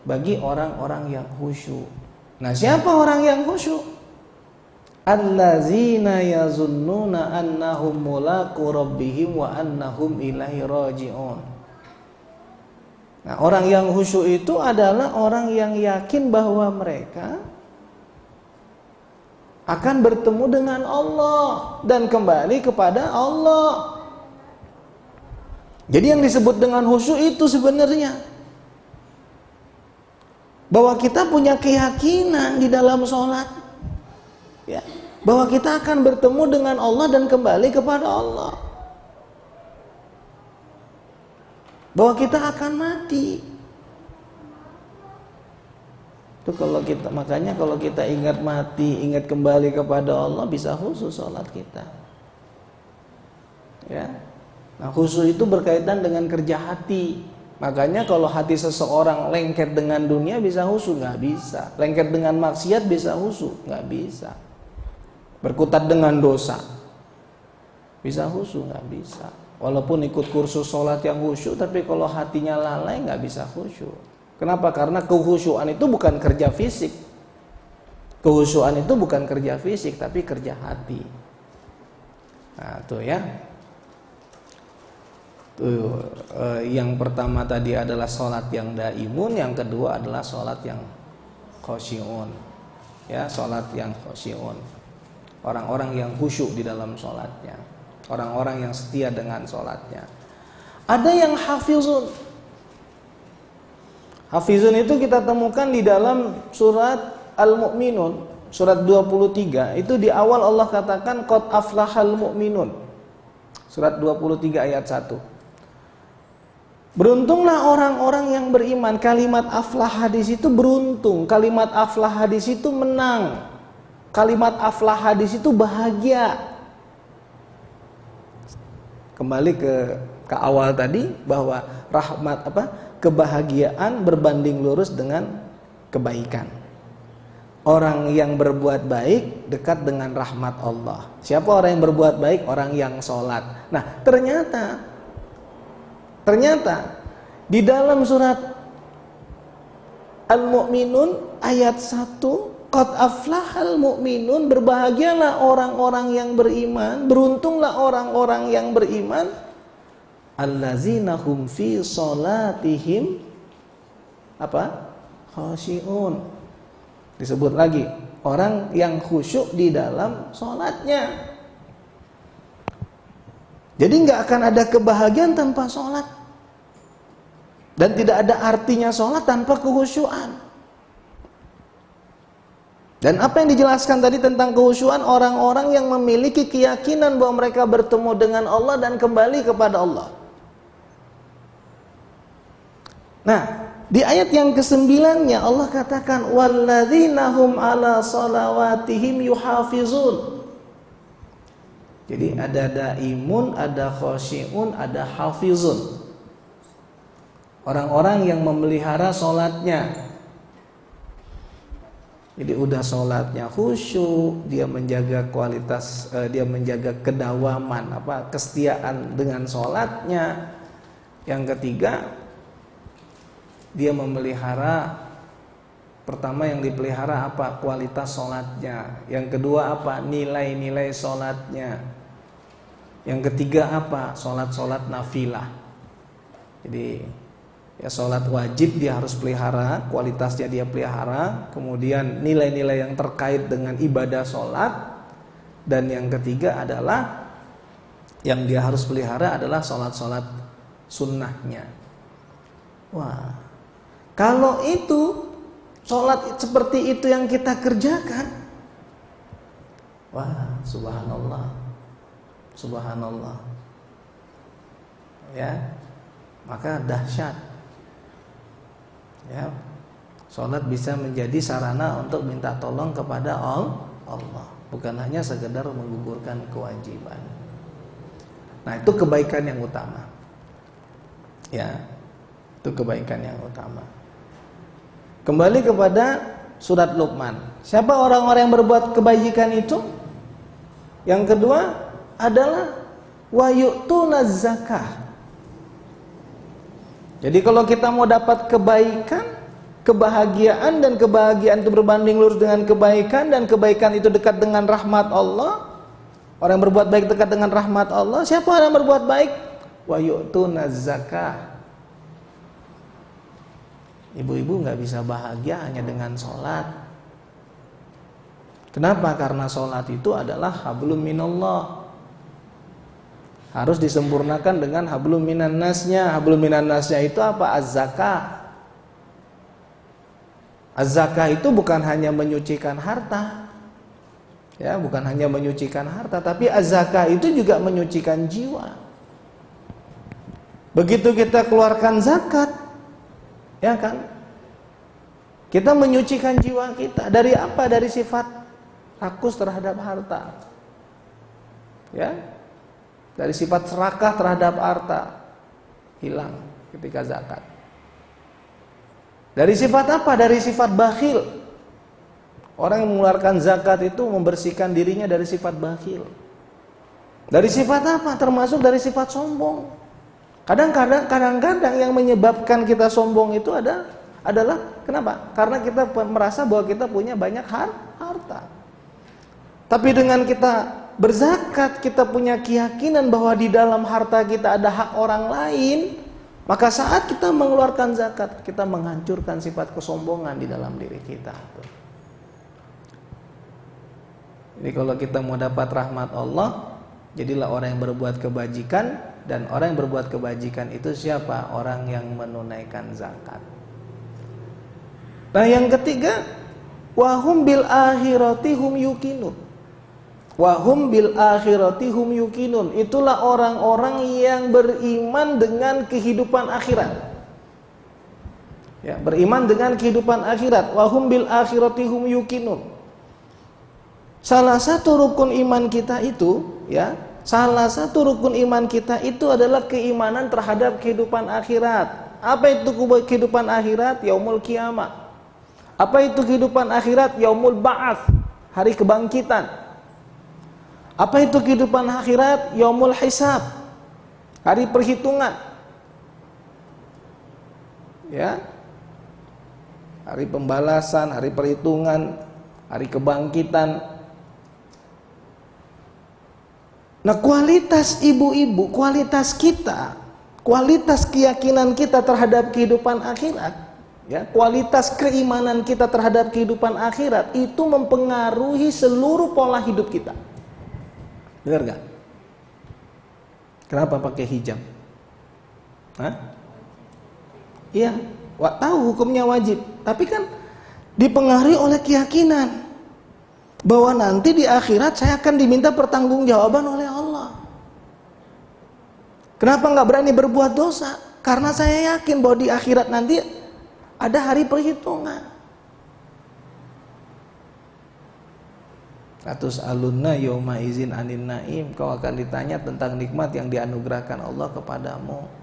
bagi orang-orang yang khusyuk. Nah, siapa orang yang khusyuk? Allazina yazunnuna annahum mulaqu rabbihim wa annahum ilaihi raji'un. Nah, orang yang khusyuk itu adalah orang yang yakin bahwa mereka akan bertemu dengan Allah dan kembali kepada Allah. Jadi yang disebut dengan khusyuk itu sebenarnya bahwa kita punya keyakinan di dalam sholat, ya, bahwa kita akan bertemu dengan Allah dan kembali kepada Allah, bahwa kita akan mati. Itu makanya kalau kita ingat mati, ingat kembali kepada Allah, bisa khusyuk sholat kita. Ya. Nah, khusyuk itu berkaitan dengan kerja hati. Makanya kalau hati seseorang lengket dengan dunia bisa khusyuk, nggak bisa. Lengket dengan maksiat bisa khusyuk, nggak bisa. Berkutat dengan dosa bisa khusyuk, nggak bisa. Walaupun ikut kursus sholat yang khusyuk, tapi kalau hatinya lalai nggak bisa khusyuk. Kenapa? Karena kekhusyuan itu bukan kerja fisik. Kekhusyuan itu bukan kerja fisik, tapi kerja hati. Nah, tuh ya. Yang pertama tadi adalah sholat yang daimun, yang kedua adalah sholat yang khosyi'un. Ya, sholat yang khosyi'un. Orang-orang yang khusyuk di dalam sholatnya, orang-orang yang setia dengan sholatnya. Ada yang hafizun. Hafizun itu kita temukan di dalam surat Al-Mu'minun, surat 23. Itu di awal Allah katakan qad aflahal mu'minun. Surat 23 ayat 1. Beruntunglah orang-orang yang beriman. Kalimat aflah hadis itu beruntung. Kalimat aflah hadis itu menang. Kalimat aflah hadis itu bahagia. kembali ke awal tadi bahwa rahmat kebahagiaan berbanding lurus dengan kebaikan. Orang yang berbuat baik dekat dengan rahmat Allah. Siapa orang yang berbuat baik? Orang yang sholat. Nah, ternyata di dalam surat Al-Mu'minun ayat 1, qad aflahal mu'minun, berbahagialah orang-orang yang beriman, beruntunglah orang-orang yang beriman, allazina hum fi sholatihim khashi'un. Disebut lagi, orang yang khusyuk di dalam sholatnya. Jadi nggak akan ada kebahagiaan tanpa sholat. Dan tidak ada artinya sholat tanpa kehusyuan. Dan apa yang dijelaskan tadi tentang kehusyuan, orang-orang yang memiliki keyakinan bahwa mereka bertemu dengan Allah dan kembali kepada Allah. Nah, di ayat yang ke-9-nya Allah katakan walladzina hum ala shalawatihim yuhafizun. Jadi ada daimun, ada khasyi'un, ada hafizun. Orang-orang yang memelihara sholatnya. Jadi udah sholatnya khusyuk, dia menjaga kualitas, dia menjaga kedawaman, kesetiaan dengan sholatnya. Yang ketiga, dia memelihara, pertama yang dipelihara kualitas sholatnya. Yang kedua nilai-nilai sholatnya. Yang ketiga sholat nafilah. Jadi ya, sholat wajib dia harus pelihara, kualitasnya dia pelihara. Kemudian nilai-nilai yang terkait dengan ibadah sholat. Dan yang ketiga adalah yang dia harus pelihara adalah sholat-sholat sunnahnya. Wah, kalau itu sholat seperti itu yang kita kerjakan, wah, subhanallah, subhanallah, ya, maka dahsyat. Ya, sholat bisa menjadi sarana untuk minta tolong kepada Allah, bukan hanya sekedar menggugurkan kewajiban. Nah, itu kebaikan yang utama. Ya, itu kebaikan yang utama. Kembali kepada surat Luqman. Siapa orang-orang yang berbuat kebajikan itu? Yang kedua adalah wa yu'tunaz zakah. Jadi kalau kita mau dapat kebaikan, kebahagiaan, dan kebahagiaan itu berbanding lurus dengan kebaikan, dan kebaikan itu dekat dengan rahmat Allah, orang yang berbuat baik dekat dengan rahmat Allah. Siapa orang yang berbuat baik? Wa yu'tunaz zakah. Ibu-ibu nggak bisa bahagia hanya dengan sholat. Kenapa? Karena sholat itu adalah hablum minallah. Harus disempurnakan dengan hablum minan nasnya. Hablum minan nasnya itu apa? Az-zakah. Az-zakah itu bukan hanya menyucikan harta. Ya, bukan hanya menyucikan harta, tapi az-zakah itu juga menyucikan jiwa. Begitu kita keluarkan zakat, ya kan? Kita menyucikan jiwa kita. Dari apa? Dari sifat rakus terhadap harta. Ya. Dari sifat serakah terhadap harta hilang ketika zakat. Dari sifat apa? Dari sifat bakhil. Orang yang mengeluarkan zakat itu membersihkan dirinya dari sifat bakhil. Dari sifat apa? Termasuk dari sifat sombong. Kadang-kadang yang menyebabkan kita sombong itu adalah kenapa? Karena kita merasa bahwa kita punya banyak harta. Tapi dengan kita berzakat, kita punya keyakinan bahwa di dalam harta kita ada hak orang lain, maka saat kita mengeluarkan zakat, kita menghancurkan sifat kesombongan di dalam diri kita. Jadi kalau kita mau dapat rahmat Allah, jadilah orang yang berbuat kebajikan. Dan orang yang berbuat kebajikan itu siapa? Orang yang menunaikan zakat. Nah, yang ketiga, wahum bil akhirati hum yuqinun. Wahum bil akhirati hum yuqinun. Itulah orang-orang yang beriman dengan kehidupan akhirat. Ya, beriman dengan kehidupan akhirat. Wahum bil akhirati hum yuqinun. Salah satu rukun iman kita itu, ya, Salah satu rukun iman kita itu adalah keimanan terhadap kehidupan akhirat. Apa itu kehidupan akhirat? Yaumul kiamat. Apa itu kehidupan akhirat? Yaumul ba'ats, hari kebangkitan. Apa itu kehidupan akhirat? Yaumul hisab, hari perhitungan. Ya. Hari pembalasan, hari perhitungan, hari kebangkitan. Nah, kualitas ibu-ibu, kualitas kita, kualitas keyakinan kita terhadap kehidupan akhirat, ya, kualitas keimanan kita terhadap kehidupan akhirat itu mempengaruhi seluruh pola hidup kita. Benar gak? Kenapa pakai hijab? Hah? Iya, tahu hukumnya wajib, tapi kan dipengaruhi oleh keyakinan bahwa nanti di akhirat saya akan diminta pertanggungjawaban oleh Allah. Kenapa nggak berani berbuat dosa? Karena saya yakin bahwa di akhirat nanti ada hari perhitungan. Atus alunna yauma izin anin naim, kau akan ditanya tentang nikmat yang dianugerahkan Allah kepadamu.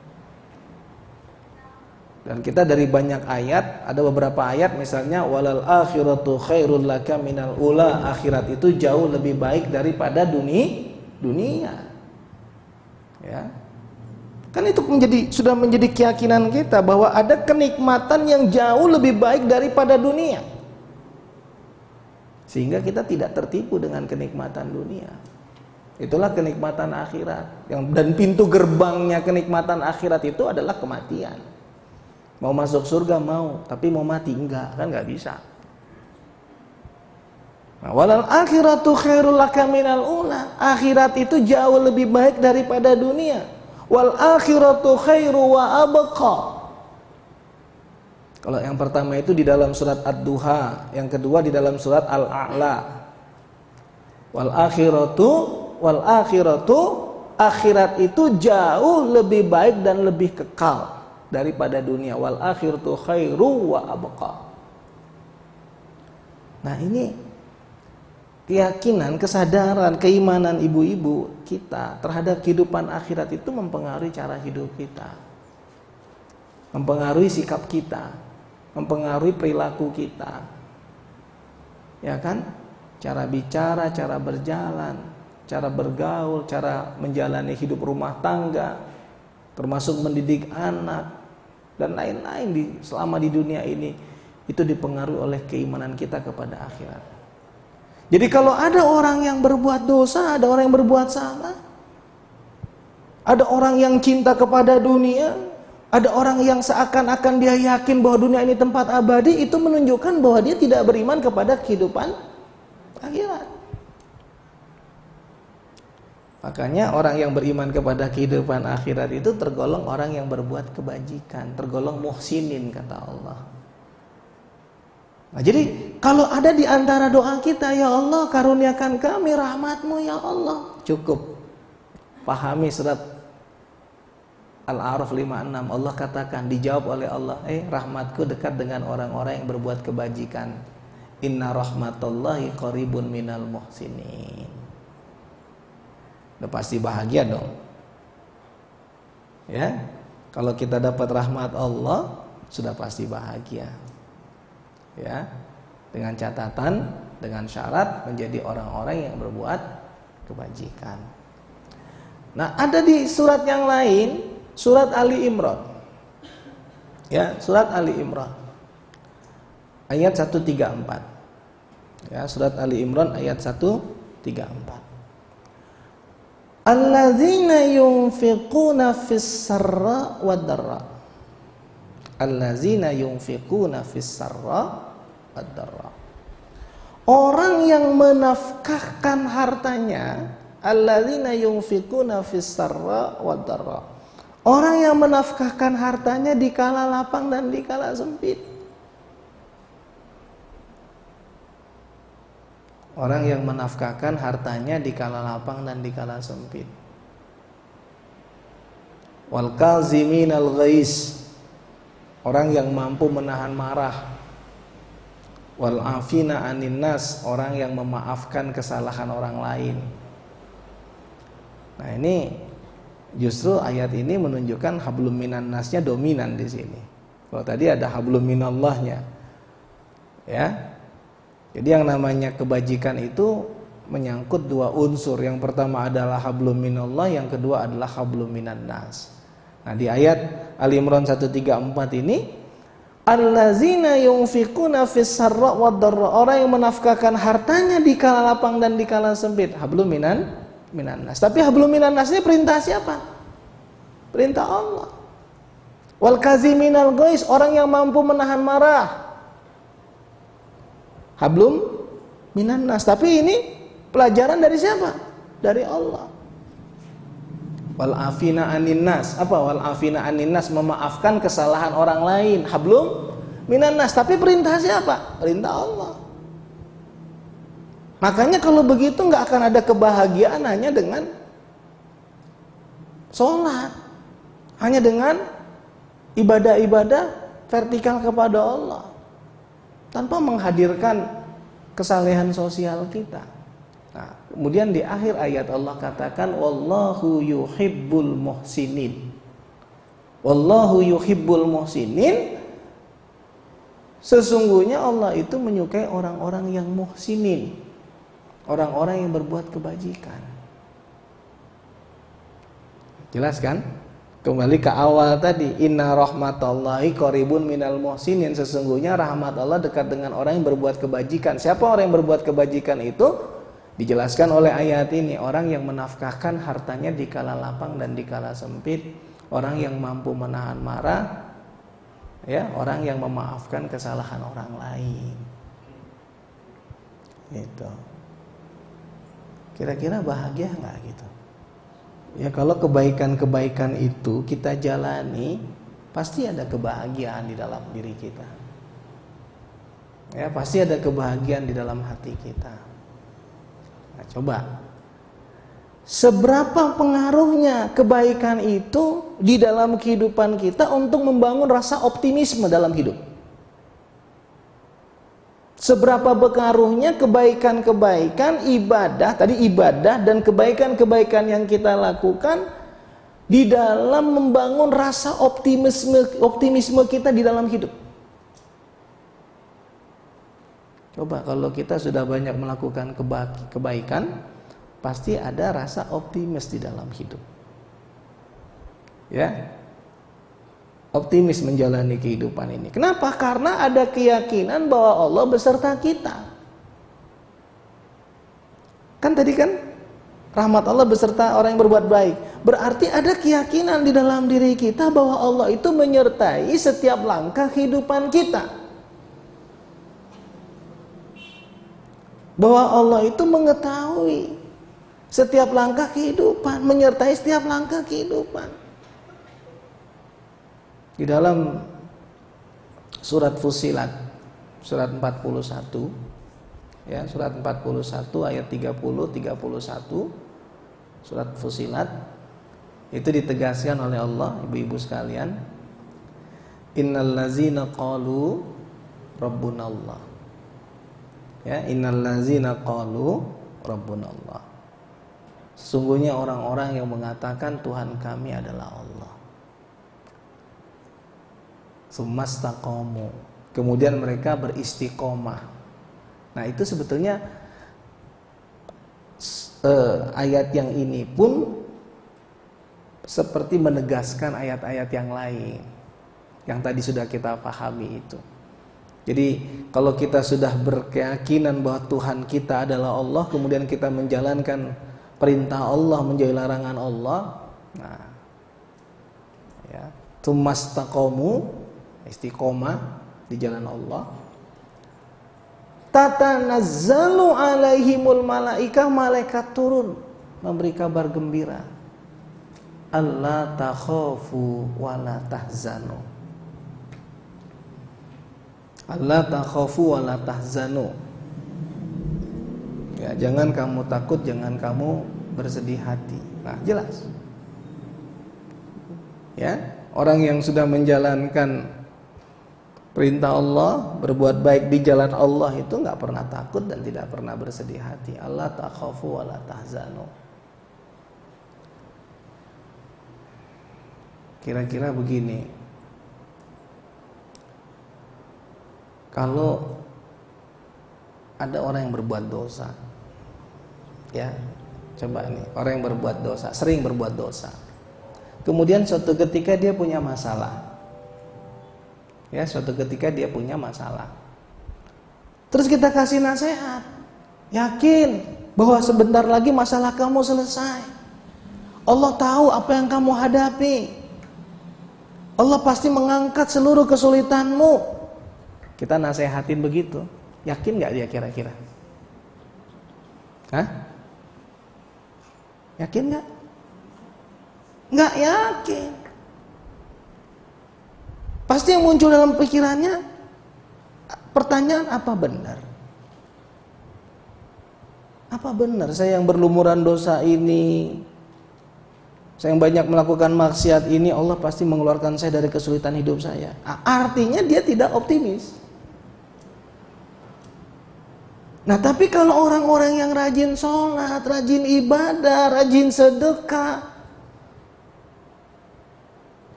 Dan kita dari banyak ayat, ada beberapa ayat misalnya walal akhiratu khairul laka minal ula, akhirat itu jauh lebih baik daripada dunia. Ya. Kan itu sudah menjadi keyakinan kita bahwa ada kenikmatan yang jauh lebih baik daripada dunia. Sehingga kita tidak tertipu dengan kenikmatan dunia. Itulah kenikmatan akhirat. Dan pintu gerbangnya kenikmatan akhirat itu adalah kematian. Mau masuk surga mau, tapi mau mati enggak, kan enggak bisa. Nah, walal akhiratu khairul laka minal ula, akhirat itu jauh lebih baik daripada dunia. Wal akhiratu khairu wa abqa. Kalau yang pertama itu di dalam surat Ad-Duha, yang kedua di dalam surat Al-A'la. Wal akhiratu akhirat itu jauh lebih baik dan lebih kekal daripada dunia. Wal akhiratu khairu wa abqa. Nah, ini keyakinan, kesadaran, keimanan ibu-ibu kita terhadap kehidupan akhirat itu mempengaruhi cara hidup kita, mempengaruhi sikap kita, mempengaruhi perilaku kita, ya kan? Cara bicara, cara berjalan, cara bergaul, cara menjalani hidup rumah tangga, termasuk mendidik anak dan lain-lain selama di dunia ini, itu dipengaruhi oleh keimanan kita kepada akhirat. Jadi kalau ada orang yang berbuat dosa, ada orang yang berbuat salah, ada orang yang cinta kepada dunia, ada orang yang seakan-akan dia yakin bahwa dunia ini tempat abadi, itu menunjukkan bahwa dia tidak beriman kepada kehidupan akhirat. Makanya orang yang beriman kepada kehidupan akhirat itu tergolong orang yang berbuat kebajikan, tergolong muhsinin kata Allah. Nah, jadi kalau ada di antara doa kita, ya Allah karuniakan kami rahmat-Mu ya Allah, cukup pahami surat Al-A'raf 56. Allah katakan, dijawab oleh Allah, rahmatku dekat dengan orang-orang yang berbuat kebajikan. Inna rahmatallahi qaribun minal muhsinin. Udah pasti bahagia dong. Ya, kalau kita dapat rahmat Allah, sudah pasti bahagia. Ya, dengan catatan, dengan syarat menjadi orang-orang yang berbuat kebajikan. Nah, ada di surat yang lain, surat Ali Imran. Ya, surat Ali Imran ayat 134. Ya, surat Ali Imran ayat 134. Allazina yunfiquna fis sarra wad darra. Allazina yunfiquna fis sarra wad darra. Orang yang menafkahkan hartanya, allazina yunfiquna fis sarra wad darra. Orang yang menafkahkan hartanya di kala lapang dan di kala sempit. Orang yang menafkahkan hartanya di kala lapang dan di kala sempit. Wal kaziminal ghaiz, orang yang mampu menahan marah. Wal afina anin nas, orang yang memaafkan kesalahan orang lain. Nah, ini justru ayat ini menunjukkan hablum minan nasnya dominan di sini. Kalau tadi ada hablum minallahnya. Ya. Jadi yang namanya kebajikan itu menyangkut dua unsur. Yang pertama adalah hablum minallah, yang kedua adalah hablum minan nas. Nah, di ayat Ali Imran 134 ini, allazina yunfiquna fis sarra wad dharra, orang yang menafkahkan hartanya di kala lapang dan di kala sempit, hablum minan nas. Tapi hablum minan nas ini perintah siapa? Perintah Allah. Wal kaziminal ghaiz, orang yang mampu menahan marah, hablum minan nas. Tapi ini pelajaran dari siapa? Dari Allah. Wal afina anin nas. Apa wal afina anin nas? Memaafkan kesalahan orang lain, hablum minan nas. Tapi perintah siapa? Perintah Allah. Makanya kalau begitu nggak akan ada kebahagiaan hanya dengan sholat, hanya dengan ibadah-ibadah vertikal kepada Allah, tanpa menghadirkan kesalehan sosial kita. Nah, kemudian di akhir ayat Allah katakan, wallahu yuhibbul muhsinin. Wallahu yuhibbul muhsinin. Sesungguhnya Allah itu menyukai orang-orang yang muhsinin, orang-orang yang berbuat kebajikan. Jelas kan? Kembali ke awal tadi, inna rahmatallahi qaribun minal muhsinin. Sesungguhnya rahmat Allah dekat dengan orang yang berbuat kebajikan. Siapa orang yang berbuat kebajikan itu? Dijelaskan oleh ayat ini, orang yang menafkahkan hartanya di kala lapang dan di kala sempit, orang yang mampu menahan marah, ya, orang yang memaafkan kesalahan orang lain. Gitu. Kira-kira bahagia nggak gitu? Ya, kalau kebaikan-kebaikan itu kita jalani, pasti ada kebahagiaan di dalam diri kita. Ya, pasti ada kebahagiaan di dalam hati kita. Nah, coba, seberapa pengaruhnya kebaikan itu di dalam kehidupan kita untuk membangun rasa optimisme dalam hidup? Seberapa pengaruhnya kebaikan-kebaikan ibadah, tadi ibadah dan kebaikan-kebaikan yang kita lakukan di dalam membangun rasa optimisme kita di dalam hidup. Coba kalau kita sudah banyak melakukan kebaikan, pasti ada rasa optimis di dalam hidup. Ya. Optimis menjalani kehidupan ini. Kenapa? Karena ada keyakinan bahwa Allah beserta kita. Kan tadi kan rahmat Allah beserta orang yang berbuat baik. Berarti ada keyakinan di dalam diri kita bahwa Allah itu menyertai setiap langkah kehidupan kita. Bahwa Allah itu mengetahui setiap langkah kehidupan, menyertai setiap langkah kehidupan. Di dalam surat Fussilat, surat 41, ya, surat 41 ayat 30-31, surat Fussilat, itu ditegaskan oleh Allah, ibu-ibu sekalian, innal ladzina qalu rabbunallah. Ya, innal ladzina qalu rabbunallah. Sesungguhnya orang-orang yang mengatakan Tuhan kami adalah Allah. Sumastaqamu, kemudian mereka beristiqomah. Nah, itu sebetulnya ayat yang ini pun seperti menegaskan ayat-ayat yang lain yang tadi sudah kita pahami itu. Jadi kalau kita sudah berkeyakinan bahwa Tuhan kita adalah Allah, kemudian kita menjalankan perintah Allah, menjauhi larangan Allah, nah, ya, sumastaqamu, istiqomah di jalan Allah, tatanazzalu alaihimul malaikah, malaikat turun memberi kabar gembira, alla takhafu wala tahzanu, alla takhafu wala tahzanu, ya, jangan kamu takut, jangan kamu bersedih hati. Nah, jelas, ya, orang yang sudah menjalankan perintah Allah, berbuat baik di jalan Allah itu nggak pernah takut dan tidak pernah bersedih hati. Allah takhafu wa la tahzanu. kira-kira begini. Kalau ada orang yang berbuat dosa, ya, coba nih, orang yang berbuat dosa, sering berbuat dosa. Kemudian suatu ketika dia punya masalah. Ya, suatu ketika dia punya masalah. Terus kita kasih nasihat. Yakin bahwa sebentar lagi masalah kamu selesai. Allah tahu apa yang kamu hadapi. Allah pasti mengangkat seluruh kesulitanmu. Kita nasihatin begitu. Yakin gak dia kira-kira? Hah? Yakin gak? Nggak yakin. Pasti yang muncul dalam pikirannya pertanyaan, apa benar? Apa benar saya yang berlumuran dosa ini, saya yang banyak melakukan maksiat ini, Allah pasti mengeluarkan saya dari kesulitan hidup saya? Artinya dia tidak optimis. Nah, tapi kalau orang-orang yang rajin sholat, rajin ibadah, rajin sedekah,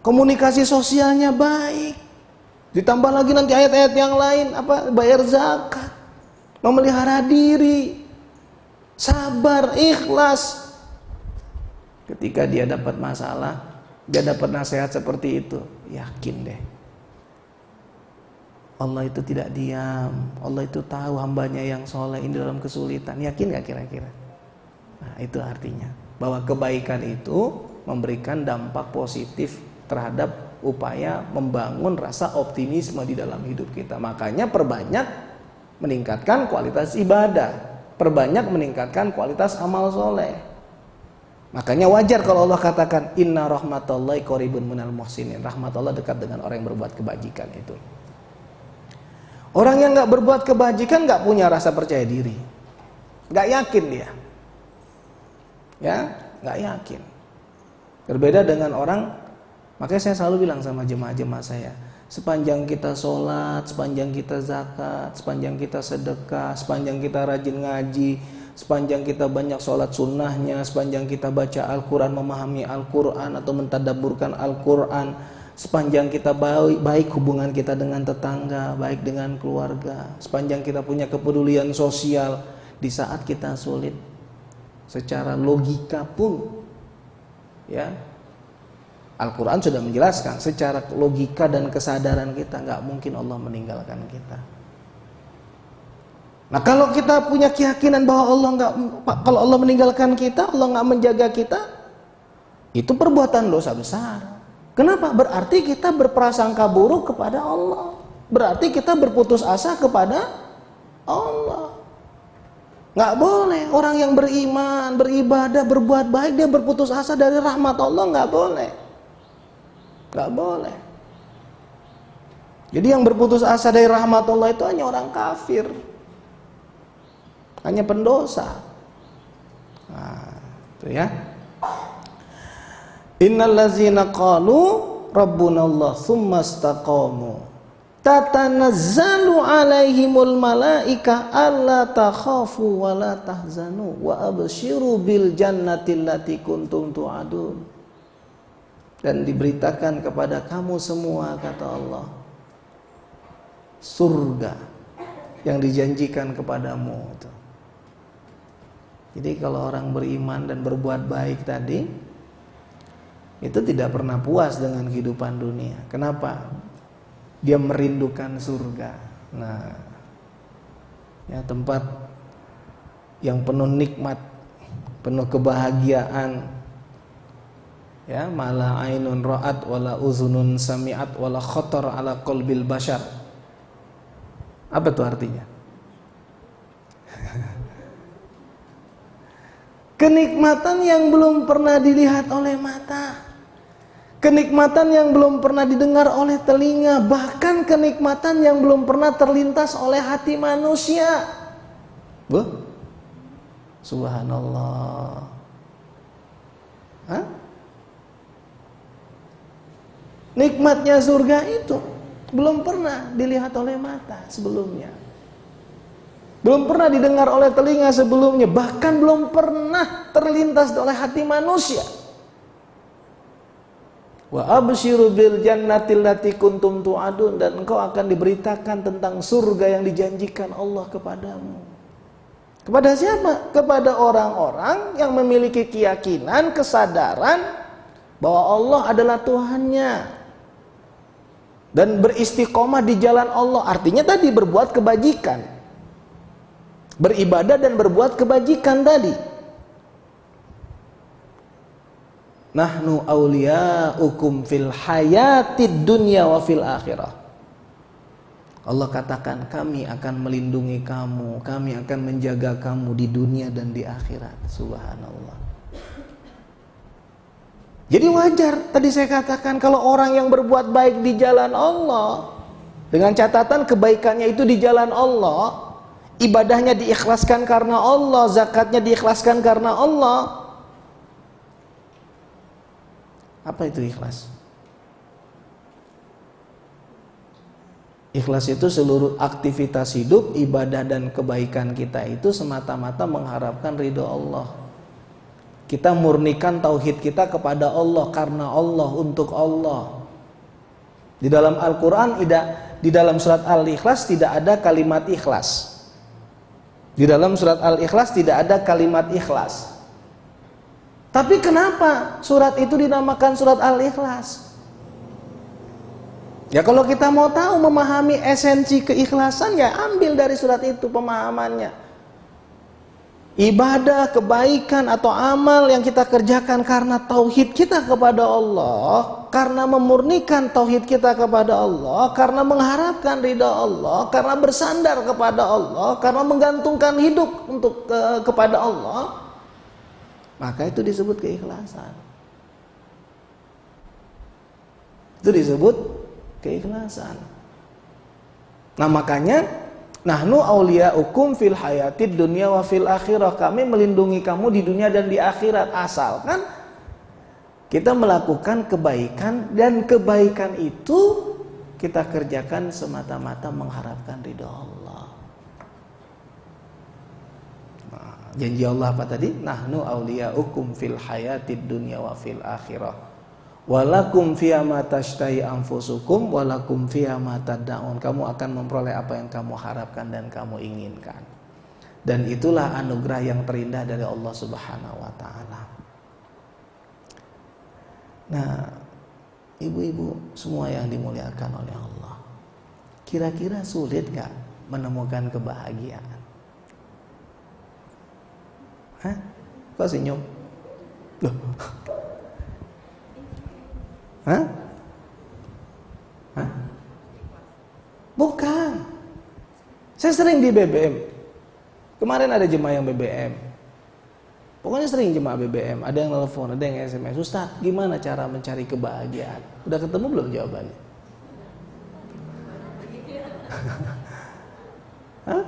komunikasi sosialnya baik, ditambah lagi nanti ayat-ayat yang lain, bayar zakat, memelihara diri, sabar, ikhlas. Ketika dia dapat masalah, dia dapat nasihat seperti itu, yakin deh, Allah itu tidak diam. Allah itu tahu hambanya yang soleh ini dalam kesulitan. Yakin gak kira-kira? Nah, itu artinya bahwa kebaikan itu memberikan dampak positif terhadap upaya membangun rasa optimisme di dalam hidup kita. Makanya perbanyak meningkatkan kualitas ibadah, perbanyak meningkatkan kualitas amal soleh. Makanya wajar kalau Allah katakan inna rahmatallahi qaribun minal muhsinin. Rahmat Allah dekat dengan orang yang berbuat kebajikan itu. Orang yang gak berbuat kebajikan gak punya rasa percaya diri, gak yakin dia, ya, gak yakin. Berbeda dengan orang, makanya saya selalu bilang sama jemaah-jemaah saya, sepanjang kita sholat, sepanjang kita zakat, sepanjang kita sedekah, sepanjang kita rajin ngaji, sepanjang kita banyak sholat sunnahnya, sepanjang kita baca Al-Quran, memahami Al-Quran atau mentadabburkan Al-Quran, sepanjang kita baik hubungan kita dengan tetangga, baik dengan keluarga, sepanjang kita punya kepedulian sosial, di saat kita sulit, secara logika pun, ya, Al-Quran sudah menjelaskan, secara logika dan kesadaran kita nggak mungkin Allah meninggalkan kita. Nah, kalau kita punya keyakinan bahwa kalau Allah meninggalkan kita, Allah nggak menjaga kita, itu perbuatan dosa besar. Kenapa? Berarti kita berprasangka buruk kepada Allah. Berarti kita berputus asa kepada Allah. Nggak boleh orang yang beriman, beribadah, berbuat baik, dia berputus asa dari rahmat Allah. Nggak boleh. Nggak boleh. Jadi yang berputus asa dari rahmat Allah itu hanya orang kafir, hanya pendosa. Nah, itu ya. Innal ladzina qalu rabbunallah tsumma istaqamu tatanazzalu alaihimul malaika alla takhafu wa la tahzanu wa abshiru bil jannati allati kuntum tu'adun. Dan diberitakan kepada kamu semua, kata Allah, surga yang dijanjikan kepadamu itu. Jadi kalau orang beriman dan berbuat baik tadi, itu tidak pernah puas dengan kehidupan dunia. Kenapa? Dia merindukan surga. Nah, ya, tempat yang penuh nikmat, penuh kebahagiaan. Ya, mala ainun ra'at wala uzunun sami'at wala khatar ala qalbil bashar. Apa itu artinya? Kenikmatan yang belum pernah dilihat oleh mata, kenikmatan yang belum pernah didengar oleh telinga, bahkan kenikmatan yang belum pernah terlintas oleh hati manusia. Subhanallah. Hah? Nikmatnya surga itu belum pernah dilihat oleh mata sebelumnya, belum pernah didengar oleh telinga sebelumnya, bahkan belum pernah terlintas oleh hati manusia. Wa absyiru bil jannatil lati kuntum tu'adun, dan engkau akan diberitakan tentang surga yang dijanjikan Allah kepadamu. Kepada siapa? Kepada orang-orang yang memiliki keyakinan, kesadaran bahwa Allah adalah Tuhannya dan beristiqomah di jalan Allah. Artinya tadi berbuat kebajikan, beribadah dan berbuat kebajikan tadi. Nahnu awliya'ukum fil hayatid dunya wa fil akhirah. Allah katakan, kami akan melindungi kamu, kami akan menjaga kamu di dunia dan di akhirat. Subhanallah. Jadi wajar tadi saya katakan, kalau orang yang berbuat baik di jalan Allah, dengan catatan kebaikannya itu di jalan Allah, ibadahnya diikhlaskan karena Allah, zakatnya diikhlaskan karena Allah. Apa itu ikhlas? Ikhlas itu seluruh aktivitas hidup, ibadah dan kebaikan kita itu semata-mata mengharapkan ridho Allah. Kita murnikan tauhid kita kepada Allah, karena Allah, untuk Allah. Di dalam Al-Quran, di dalam surat Al-Ikhlas tidak ada kalimat ikhlas. Di dalam surat Al-Ikhlas tidak ada kalimat ikhlas. Tapi kenapa surat itu dinamakan surat Al-Ikhlas? Ya kalau kita mau tahu, memahami esensi keikhlasan, ya ambil dari surat itu pemahamannya. Ibadah, kebaikan atau amal yang kita kerjakan karena tauhid kita kepada Allah, karena memurnikan tauhid kita kepada Allah, karena mengharapkan ridha Allah, karena bersandar kepada Allah, karena menggantungkan hidup kepada Allah, maka itu disebut keikhlasan. Itu disebut keikhlasan. Nah makanya, nahnu awliya'ukum fil hayatid dunya wa fil akhirah. Kami melindungi kamu di dunia dan di akhirat, asalkan kita melakukan kebaikan, dan kebaikan itu kita kerjakan semata-mata mengharapkan ridha Allah. Janji Allah apa tadi? Nahnu awliya'ukum fil hayatid dunya wa fil akhirah. Walakum fiha ma tashtahi anfusukum walakum fiha ma tad'un. Kamu akan memperoleh apa yang kamu harapkan dan kamu inginkan. Dan itulah anugerah yang terindah dari Allah Subhanahu wa taala. Nah, ibu-ibu semua yang dimuliakan oleh Allah, kira-kira sulit gak menemukan kebahagiaan? Hah? Kok senyum? Loh. Hah? Hah? Bukan. Saya sering di BBM. Kemarin ada jemaah yang BBM. Pokoknya sering jemaah BBM. Ada yang telepon, ada yang SMS. Ustaz, gimana cara mencari kebahagiaan? Udah ketemu belum jawabannya? Hah?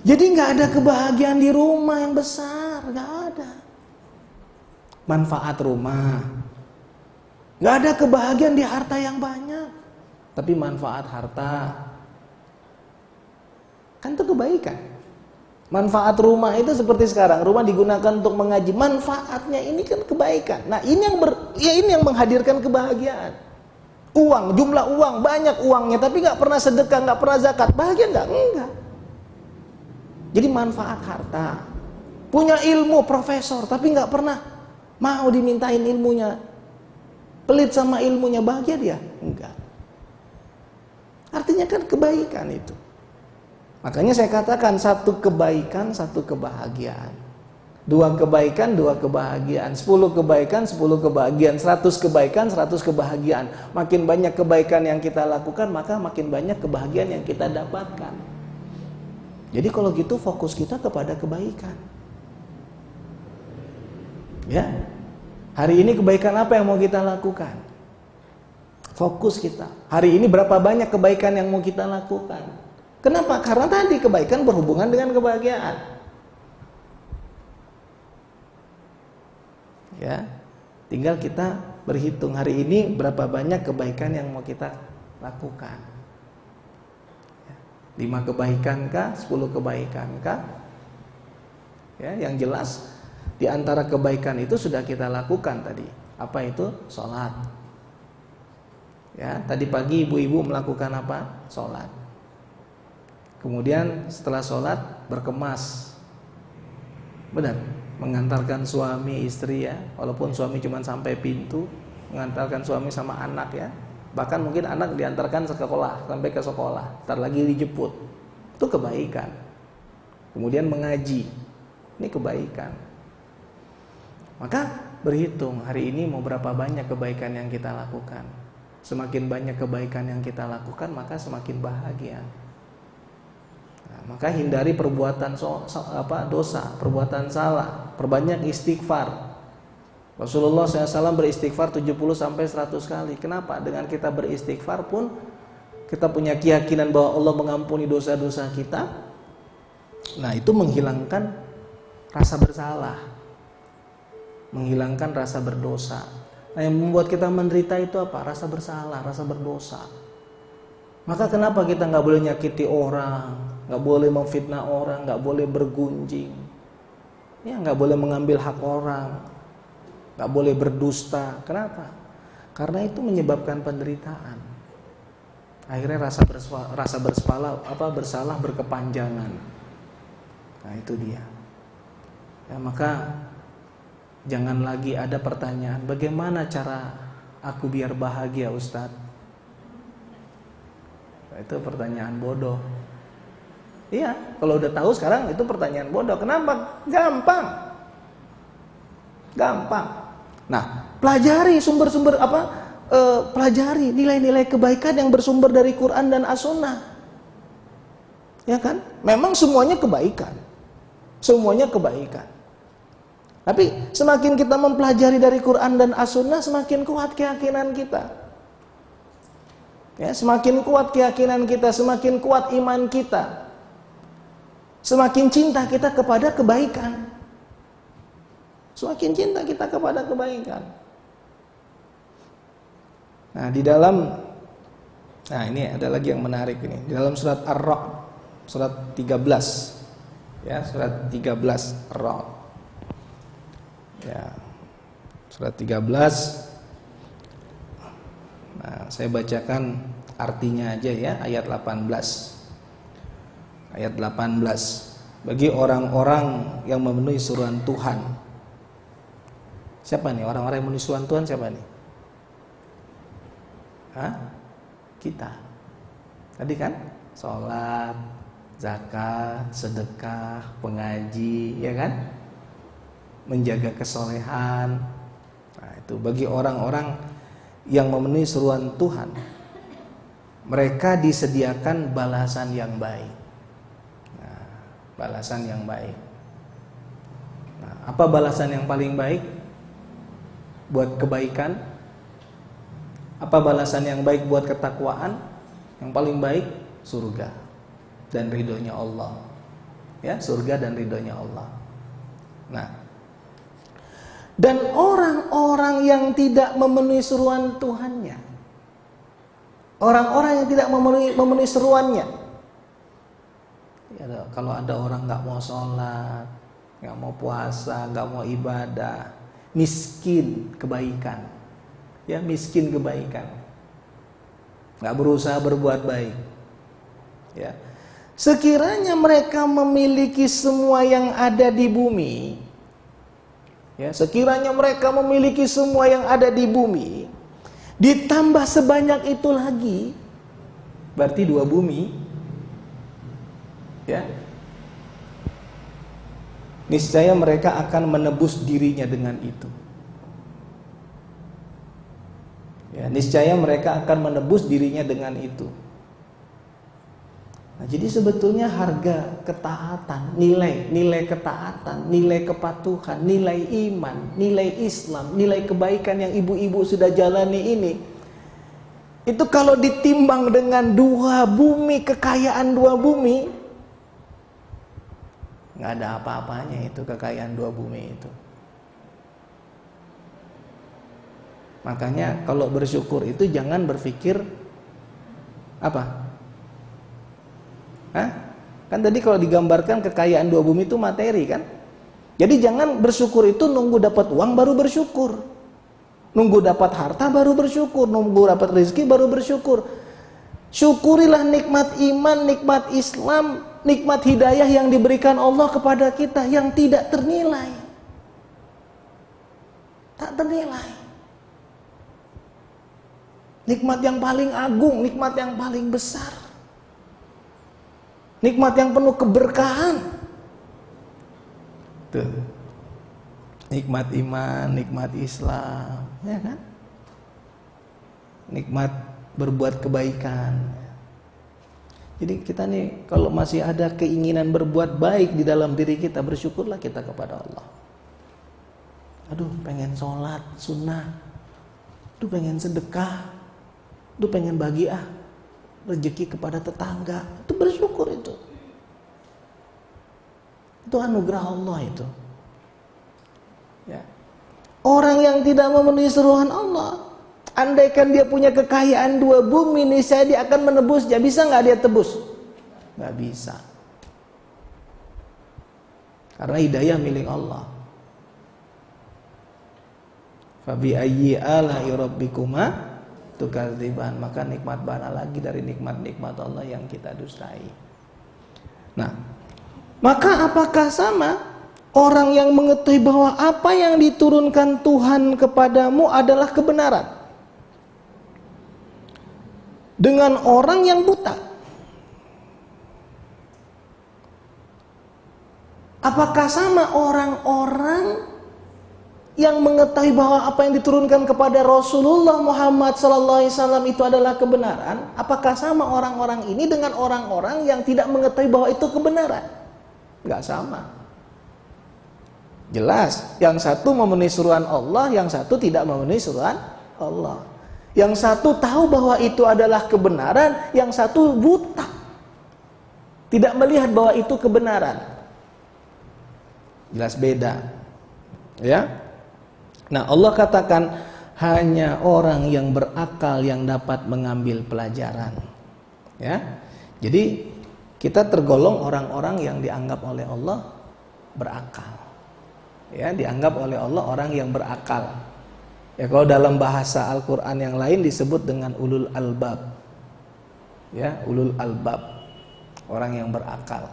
Jadi nggak ada kebahagiaan di rumah yang besar, nggak ada. Manfaat rumah, nggak ada kebahagiaan di harta yang banyak, tapi manfaat harta kan itu kebaikan. Manfaat rumah itu seperti sekarang, rumah digunakan untuk mengaji, manfaatnya ini kan kebaikan. Nah ini yang menghadirkan kebahagiaan. Uang, jumlah uang, banyak uangnya, tapi nggak pernah sedekah, nggak pernah zakat, bahagia nggak? Enggak. Jadi manfaat harta. Punya ilmu, profesor, tapi nggak pernah mau dimintain ilmunya, pelit sama ilmunya, bahagia dia? Enggak. Artinya kan kebaikan itu. Makanya saya katakan, satu kebaikan, satu kebahagiaan. Dua kebaikan, dua kebahagiaan. 10 kebaikan, 10 kebahagiaan. 100 kebaikan, 100 kebahagiaan. Makin banyak kebaikan yang kita lakukan, maka makin banyak kebahagiaan yang kita dapatkan. Jadi kalau gitu fokus kita kepada kebaikan. Ya. Hari ini kebaikan apa yang mau kita lakukan? Fokus kita. Hari ini berapa banyak kebaikan yang mau kita lakukan? Kenapa? Karena tadi kebaikan berhubungan dengan kebahagiaan. Ya. Tinggal kita berhitung hari ini berapa banyak kebaikan yang mau kita lakukan. 5 kebaikan kah? 10 kebaikan kah? Ya, yang jelas di antara kebaikan itu sudah kita lakukan tadi. Apa itu? Sholat. Ya, tadi pagi ibu-ibu melakukan apa? Sholat. Kemudian setelah sholat berkemas, benar, mengantarkan suami istri ya, walaupun suami cuma sampai pintu, mengantarkan suami sama anak ya, bahkan mungkin anak diantarkan ke sekolah, sampai ke sekolah, ntar lagi dijemput, itu kebaikan. Kemudian mengaji, ini kebaikan. Maka berhitung hari ini mau berapa banyak kebaikan yang kita lakukan. Semakin banyak kebaikan yang kita lakukan, maka semakin bahagia. Nah, maka hindari perbuatan dosa, perbuatan salah, perbanyak istighfar. Rasulullah SAW beristighfar 70-100 kali. Kenapa? Dengan kita beristighfar pun kita punya keyakinan bahwa Allah mengampuni dosa-dosa kita. Nah, itu menghilangkan rasa bersalah, menghilangkan rasa berdosa. Nah, yang membuat kita menderita itu apa? Rasa bersalah, rasa berdosa. Maka kenapa kita nggak boleh nyakiti orang, nggak boleh memfitnah orang, nggak boleh bergunjing, ya nggak boleh mengambil hak orang, nggak boleh berdusta. Kenapa? Karena itu menyebabkan penderitaan. Akhirnya rasa bersalah berkepanjangan. Nah, itu dia. Ya, maka jangan lagi ada pertanyaan, bagaimana cara aku biar bahagia, Ustadz? Nah, itu pertanyaan bodoh. Iya, kalau udah tahu sekarang itu pertanyaan bodoh. Kenapa? Gampang. Nah, pelajari sumber-sumber pelajari nilai-nilai kebaikan yang bersumber dari Quran dan As-Sunnah. Ya kan? Memang semuanya kebaikan. Tapi semakin kita mempelajari dari Quran dan As-Sunnah, semakin kuat keyakinan kita. Ya, semakin kuat keyakinan kita, semakin kuat iman kita. Semakin cinta kita kepada kebaikan. Nah, ini ada lagi yang menarik ini. Di dalam surat Ar-Ra'd, surat 13. Ya, surat 13 Ar-Ra'd. Ya, surat 13. Nah, saya bacakan artinya aja ya, ayat 18. Ayat 18. Bagi orang-orang yang memenuhi suruhan Tuhan. Siapa nih orang-orang yang memenuhi suruhan Tuhan? Siapa nih? Kita. Tadi kan sholat, zakat, sedekah, pengaji, ya kan? Menjaga kesolehan. Nah, itu bagi orang-orang yang memenuhi seruan Tuhan, mereka disediakan balasan yang baik. Nah, balasan yang baik. Nah, apa balasan yang paling baik buat kebaikan? Apa balasan yang baik buat ketakwaan? Yang paling baik surga dan ridhonya Allah. Ya, surga dan ridhonya Allah. Nah, dan orang-orang yang tidak memenuhi seruan Tuhannya, orang-orang yang tidak memenuhi seruannya, ya, kalau ada orang nggak mau sholat, nggak mau puasa, nggak mau ibadah, miskin kebaikan, ya miskin kebaikan, nggak berusaha berbuat baik, ya. Sekiranya mereka memiliki semua yang ada di bumi, ya, sekiranya mereka memiliki semua yang ada di bumi, ditambah sebanyak itu lagi, berarti 2 bumi, ya, niscaya mereka akan menebus dirinya dengan itu. Ya, niscaya mereka akan menebus dirinya dengan itu. Nah, jadi sebetulnya harga ketaatan, nilai ketaatan, nilai kepatuhan, nilai iman, nilai Islam, nilai kebaikan yang ibu-ibu sudah jalani ini, itu kalau ditimbang dengan 2 bumi, kekayaan 2 bumi, nggak ada apa-apanya itu kekayaan 2 bumi itu. Makanya kalau bersyukur itu jangan berpikir apa? Kan tadi kalau digambarkan kekayaan 2 bumi itu materi kan? Jadi jangan bersyukur itu nunggu dapat uang baru bersyukur. Nunggu dapat harta baru bersyukur, nunggu dapat rezeki baru bersyukur. Syukurilah nikmat iman, nikmat Islam, nikmat hidayah yang diberikan Allah kepada kita yang tidak ternilai. Tak ternilai. Nikmat yang paling agung, nikmat yang paling besar. Nikmat yang penuh keberkahan. Tuh. Nikmat iman, nikmat Islam, ya kan? Nikmat berbuat kebaikan. Jadi kita nih kalau masih ada keinginan berbuat baik di dalam diri kita, bersyukurlah kita kepada Allah. Aduh, pengen sholat sunnah, aduh pengen sedekah, aduh pengen bagi rezeki kepada tetangga, itu bersyukur itu. Itu anugerah Allah itu. Ya. Orang yang tidak memenuhi seruan Allah, andaikan dia punya kekayaan 2 bumi, niscaya dia akan menebusnya. Bisa nggak dia tebus? Nggak bisa. Karena hidayah milik Allah. Fabi ayyi ala'i rabbikuma tukadziban. Maka nikmat mana lagi dari nikmat-nikmat Allah yang kita dustai. Nah, maka apakah sama orang yang mengetahui bahwa apa yang diturunkan Tuhan kepadamu adalah kebenaran dengan orang yang buta? Apakah sama orang-orang yang mengetahui bahwa apa yang diturunkan kepada Rasulullah Muhammad SAW itu adalah kebenaran? Apakah sama orang-orang ini dengan orang-orang yang tidak mengetahui bahwa itu kebenaran? Enggak sama. Jelas, yang satu memenuhi suruhan Allah, yang satu tidak memenuhi suruhan Allah. Yang satu tahu bahwa itu adalah kebenaran, yang satu buta, tidak melihat bahwa itu kebenaran. Jelas beda. Ya. Nah, Allah katakan hanya orang yang berakal yang dapat mengambil pelajaran. Ya. Jadi kita tergolong orang-orang yang dianggap oleh Allah berakal. Ya, dianggap oleh Allah orang yang berakal. Ya, kalau dalam bahasa Al-Qur'an yang lain disebut dengan ulul albab. Ya, ulul albab, orang yang berakal.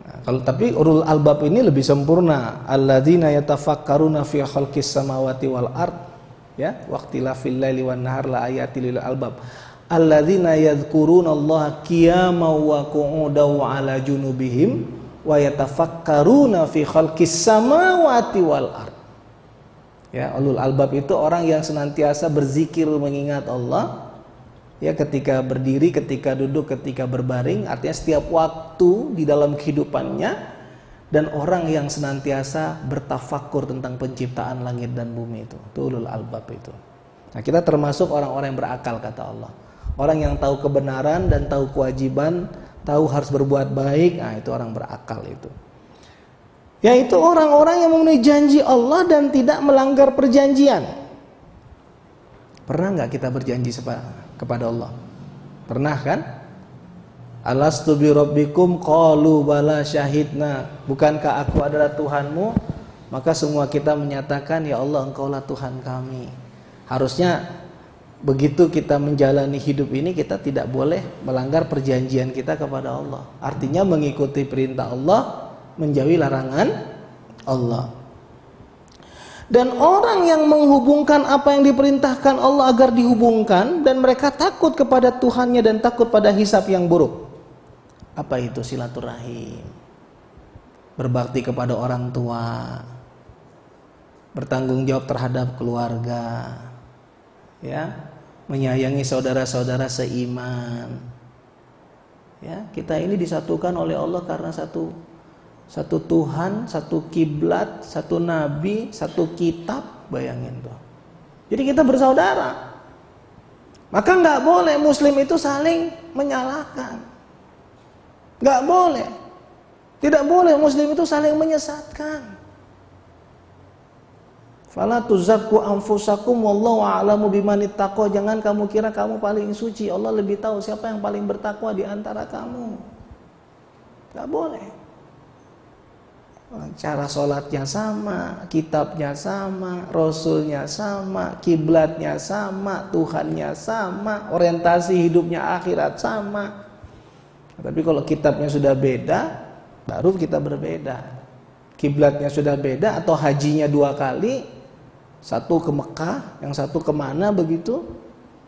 Nah, kalau tapi ulul albab ini lebih sempurna. Alladzina yatafakkaruna fi khalqis samawati wal ard, ya, waqtilafil laili wan nahar la ayatil lil albab. Alladzina yadhkurunallaha qiyaman wa qu'udan wa 'ala junubihim wa yatafakkaruna fi khalqis samawati wal ard. Ya, ulul albab itu orang yang senantiasa berzikir mengingat Allah. Ya, ketika berdiri, ketika duduk, ketika berbaring, artinya setiap waktu di dalam kehidupannya, dan orang yang senantiasa bertafakur tentang penciptaan langit dan bumi itu ulul albab itu. Nah, kita termasuk orang-orang yang berakal kata Allah. Orang yang tahu kebenaran dan tahu kewajiban, tahu harus berbuat baik, nah itu orang berakal itu. Yaitu orang-orang yang memenuhi janji Allah dan tidak melanggar perjanjian. Pernah nggak kita berjanji kepada Allah? Pernah kan? Alastu bi rabbikum qalu bala syahidna. Bukankah aku adalah Tuhanmu? Maka semua kita menyatakan, ya Allah, Engkaulah Tuhan kami. Harusnya begitu kita menjalani hidup ini, kita tidak boleh melanggar perjanjian kita kepada Allah. Artinya mengikuti perintah Allah, menjauhi larangan Allah. Dan orang yang menghubungkan apa yang diperintahkan Allah agar dihubungkan, dan mereka takut kepada Tuhannya dan takut pada hisab yang buruk. Apa itu? Silaturahim, berbakti kepada orang tua, bertanggung jawab terhadap keluarga, ya, menyayangi saudara-saudara seiman. Ya, kita ini disatukan oleh Allah karena satu Tuhan, satu kiblat, satu nabi, satu kitab. Bayangin tuh. Jadi kita bersaudara. Maka nggak boleh Muslim itu saling menyalahkan. Nggak boleh. Tidak boleh Muslim itu saling menyesatkan. Fala tuzakku anfusakum wallahu a'lamu bimanit taqwa. Jangan kamu kira kamu paling suci. Allah lebih tahu siapa yang paling bertakwa di antara kamu. Nggak boleh. Cara sholatnya sama, kitabnya sama, rasulnya sama, kiblatnya sama, Tuhannya sama, orientasi hidupnya akhirat sama. Tapi kalau kitabnya sudah beda, baru kita berbeda. Kiblatnya sudah beda atau hajinya 2 kali, satu ke Mekah, yang satu kemana begitu.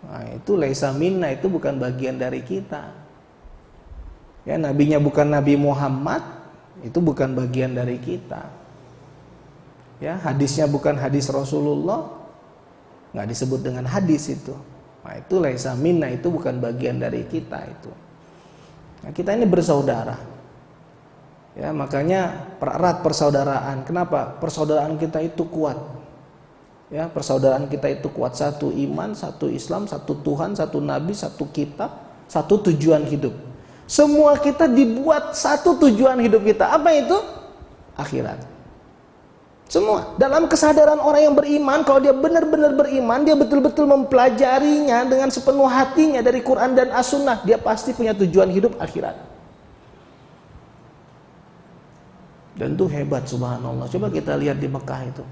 Nah, itu laisa minna, itu bukan bagian dari kita. Ya, nabinya bukan Nabi Muhammad, itu bukan bagian dari kita. Ya, hadisnya bukan hadis Rasulullah, nggak disebut dengan hadis itu. Nah, itu laisa minna, itu bukan bagian dari kita itu. Nah, kita ini bersaudara. Ya, makanya erat persaudaraan. Kenapa? Persaudaraan kita itu kuat. Ya, persaudaraan kita itu kuat. Satu iman, satu Islam, satu Tuhan, satu Nabi, satu kitab, satu tujuan hidup. Semua kita dibuat satu tujuan hidup kita. Apa itu? Akhirat. Semua. Dalam kesadaran orang yang beriman, kalau dia benar-benar beriman, dia betul-betul mempelajarinya dengan sepenuh hatinya dari Quran dan As-Sunnah, dia pasti punya tujuan hidup akhirat. Dan itu hebat, subhanallah. Coba kita lihat di Mekah itu.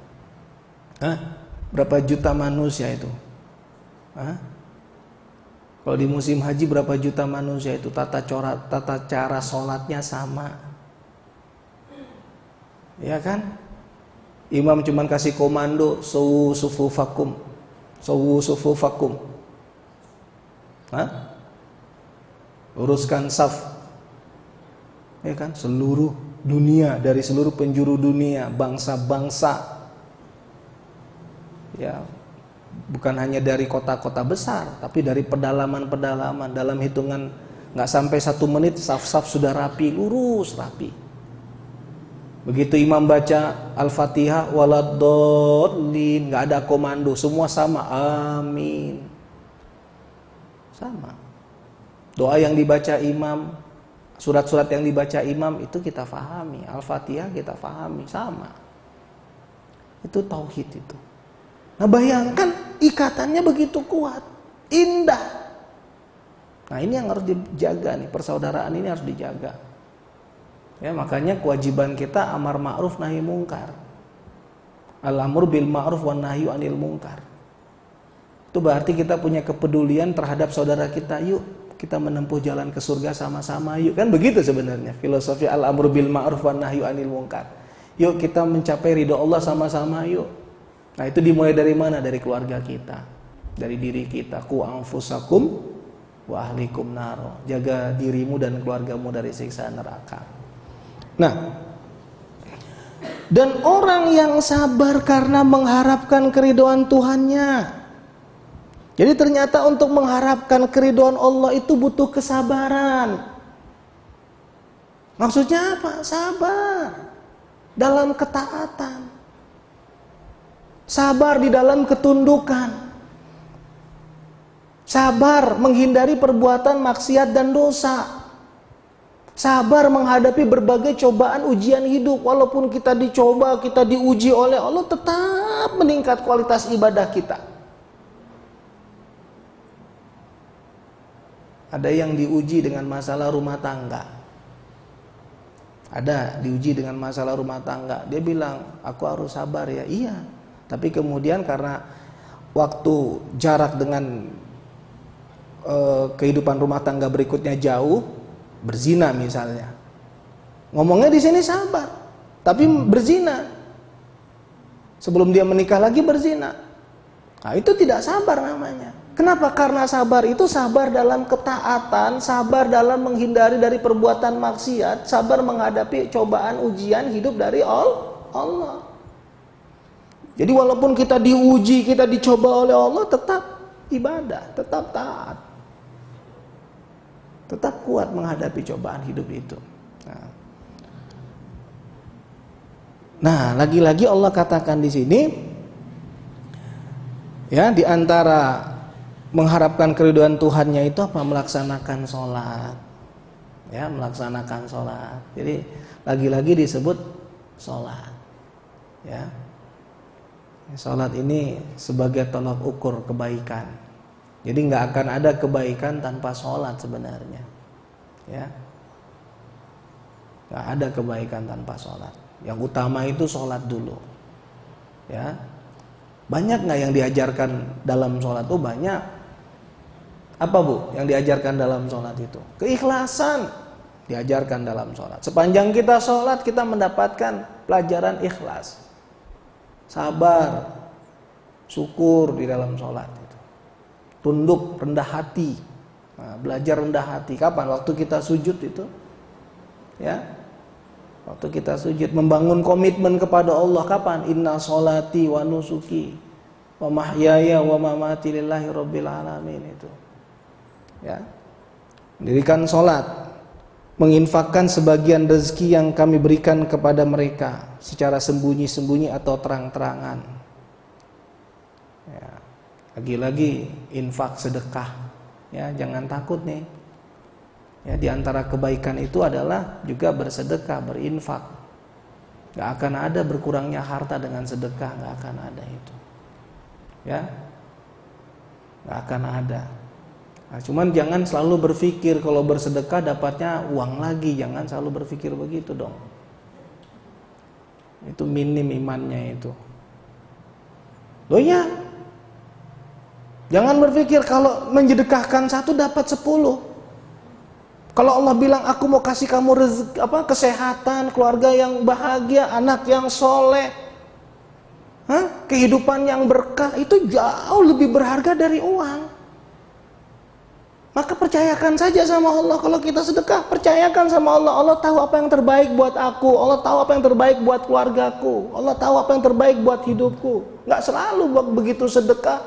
Berapa juta manusia itu? Kalau di musim haji berapa juta manusia itu, tata cara sholatnya sama. Ya kan? Imam cuman kasih komando, sawu sufufakum. Sawu sufufakum. Uruskan saf. Ya kan? Seluruh dunia, dari seluruh penjuru dunia, bangsa-bangsa. Ya, bukan hanya dari kota-kota besar, tapi dari pedalaman-pedalaman. Dalam hitungan nggak sampai 1 menit, saf-saf sudah rapi, lurus rapi. Begitu imam baca Al-Fatihah, waladdallin, nggak ada komando, semua sama, amin, sama. Doa yang dibaca imam, surat-surat yang dibaca imam itu kita fahami, Al-Fatihah kita fahami, sama. Itu tauhid itu. Nah, bayangkan ikatannya begitu kuat, indah. Nah, ini yang harus dijaga nih, persaudaraan ini harus dijaga. Ya, makanya kewajiban kita amar ma'ruf nahi mungkar. Al-amru bil ma'ruf wan nahyu 'anil munkar. Itu berarti kita punya kepedulian terhadap saudara kita. Yuk, kita menempuh jalan ke surga sama-sama yuk. Kan begitu sebenarnya filosofi al-amru bil ma'ruf wan nahyu 'anil munkar. Yuk kita mencapai ridho Allah sama-sama yuk. Nah, itu dimulai dari mana? Dari keluarga kita, dari diri kita. Qu anfusakum wa ahlikum naro. Jaga dirimu dan keluargamu dari siksa neraka. Nah, dan orang yang sabar karena mengharapkan keridhaan Tuhannya. Jadi ternyata untuk mengharapkan keridhaan Allah itu butuh kesabaran. Maksudnya apa? Sabar dalam ketaatan. Sabar di dalam ketundukan. Sabar menghindari perbuatan maksiat dan dosa. Sabar menghadapi berbagai cobaan ujian hidup. Walaupun kita dicoba, kita diuji oleh Allah, tetap meningkat kualitas ibadah kita. Ada yang diuji dengan masalah rumah tangga. Ada diuji dengan masalah rumah tangga. Dia bilang, aku harus sabar ya. Iya. Tapi kemudian karena waktu jarak dengan kehidupan rumah tangga berikutnya jauh, berzina misalnya. Ngomongnya di sini sabar, tapi berzina. Sebelum dia menikah lagi berzina. Nah, itu tidak sabar namanya. Kenapa? Karena sabar itu sabar dalam ketaatan, sabar dalam menghindari dari perbuatan maksiat, sabar menghadapi cobaan ujian hidup dari Allah. Jadi walaupun kita diuji, kita dicoba oleh Allah, tetap ibadah, tetap taat. Tetap kuat menghadapi cobaan hidup itu. Nah, lagi-lagi Allah katakan di sini, ya, di antara mengharapkan keridhaan Tuhannya itu apa? Melaksanakan sholat. Ya, melaksanakan sholat. Jadi lagi-lagi disebut sholat. Ya. Salat ini sebagai tolak ukur kebaikan. Jadi nggak akan ada kebaikan tanpa salat sebenarnya. Ya, nggak ada kebaikan tanpa salat. Yang utama itu sholat dulu. Ya, banyak nggak yang diajarkan dalam sholat? Oh banyak. Apa Bu yang diajarkan dalam sholat itu? Keikhlasan diajarkan dalam sholat. Sepanjang kita sholat kita mendapatkan pelajaran ikhlas, sabar, syukur di dalam sholat itu. Tunduk, rendah hati. Nah, belajar rendah hati. Kapan? Waktu kita sujud itu, ya. Waktu kita sujud, membangun komitmen kepada Allah. Kapan? Inna sholati wa nusuki wa mahyaya wa mamati lillahi rabbil alamin itu. Ya. Mendirikan sholat, menginfakkan sebagian rezeki yang kami berikan kepada mereka secara sembunyi-sembunyi atau terang-terangan. Ya. Lagi-lagi infak, sedekah. Ya, jangan takut nih. Ya, di antara kebaikan itu adalah juga bersedekah, berinfak. Gak akan ada berkurangnya harta dengan sedekah, gak akan ada itu. Ya, gak akan ada. Nah, cuman jangan selalu berpikir kalau bersedekah dapatnya uang lagi. Jangan selalu berpikir begitu dong. Itu minim imannya itu. Loh ya, jangan berpikir kalau menjedekahkan 1 dapat 10. Kalau Allah bilang aku mau kasih kamu rezeki, kesehatan, keluarga yang bahagia, anak yang soleh, kehidupan yang berkah, itu jauh lebih berharga dari uang. Maka percayakan saja sama Allah. Kalau kita sedekah, percayakan sama Allah. Allah tahu apa yang terbaik buat aku. Allah tahu apa yang terbaik buat keluargaku. Allah tahu apa yang terbaik buat hidupku. Gak selalu begitu sedekah.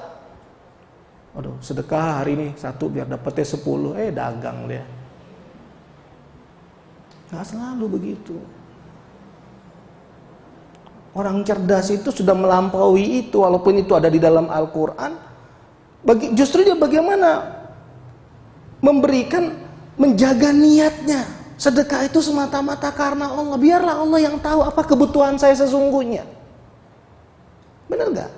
Aduh, sedekah hari ini 1 biar dapetnya 10. Dagang dia. Gak selalu begitu. Orang cerdas itu sudah melampaui itu. Walaupun itu ada di dalam Al-Quran. Justru dia bagaimana memberikan, menjaga niatnya. Sedekah itu semata-mata karena Allah. Biarlah Allah yang tahu apa kebutuhan saya sesungguhnya. Benar gak?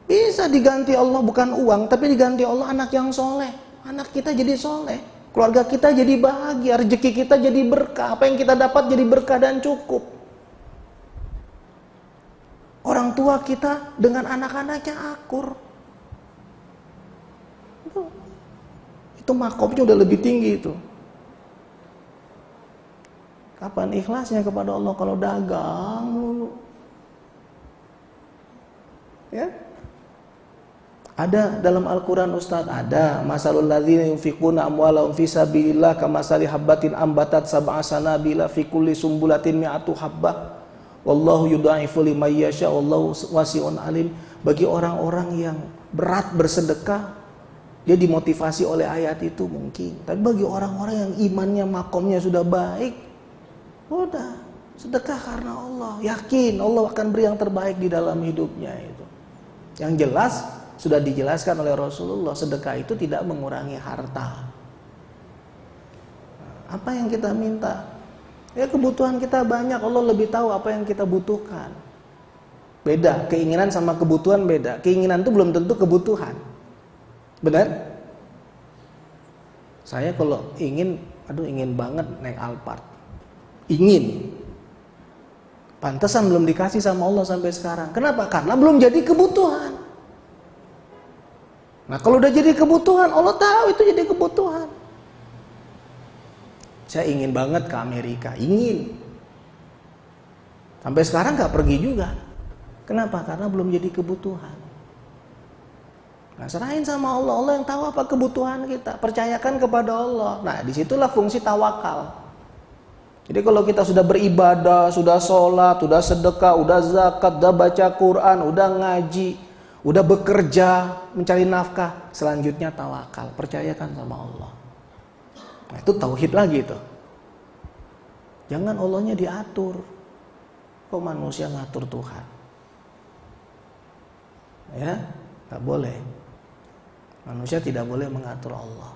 Bisa diganti Allah bukan uang, tapi diganti Allah anak yang soleh. Anak kita jadi soleh, keluarga kita jadi bahagia, rezeki kita jadi berkah. Apa yang kita dapat jadi berkah dan cukup. Orang tua kita dengan anak-anaknya akur. Itu makomnya udah lebih tinggi itu. Kapan ikhlasnya kepada Allah kalau dagang dulu? Ya? Ada dalam Al-Quran Ustaz, ada masalul ladzina yunfiquna amwalahum fi sabilillah kamasali habbatin ambatat sab'a sanabila fi kulli sumbulatin mi'atu habbah wallahu yudha'ifu liman yasha wallahu wasi'un alim. Bagi orang-orang yang berat bersedekah, dia dimotivasi oleh ayat itu mungkin. Tapi bagi orang-orang yang imannya, makomnya sudah baik, udah sedekah karena Allah. Yakin Allah akan beri yang terbaik di dalam hidupnya itu. Yang jelas sudah dijelaskan oleh Rasulullah, sedekah itu tidak mengurangi harta. Apa yang kita minta? Ya kebutuhan kita banyak, Allah lebih tahu apa yang kita butuhkan. Beda, keinginan sama kebutuhan beda. Keinginan itu belum tentu kebutuhan. Benar? Saya kalau ingin banget naik Alphard. Ingin. Pantesan belum dikasih sama Allah sampai sekarang. Kenapa? Karena belum jadi kebutuhan. Nah, kalau udah jadi kebutuhan, Allah tahu itu jadi kebutuhan. Saya ingin banget ke Amerika, ingin. Sampai sekarang gak pergi juga. Kenapa? Karena belum jadi kebutuhan. Nah, serahin sama Allah. Allah yang tahu apa kebutuhan kita. Percayakan kepada Allah. Nah, disitulah fungsi tawakal. Jadi kalau kita sudah beribadah, sudah sholat, sudah sedekah, sudah zakat, sudah baca Quran, sudah ngaji, sudah bekerja, mencari nafkah, selanjutnya tawakal. Percayakan sama Allah. Nah, itu tauhid lagi itu. Jangan Allahnya diatur. Kok manusia ngatur Tuhan? Ya, gak boleh. Manusia tidak boleh mengatur Allah.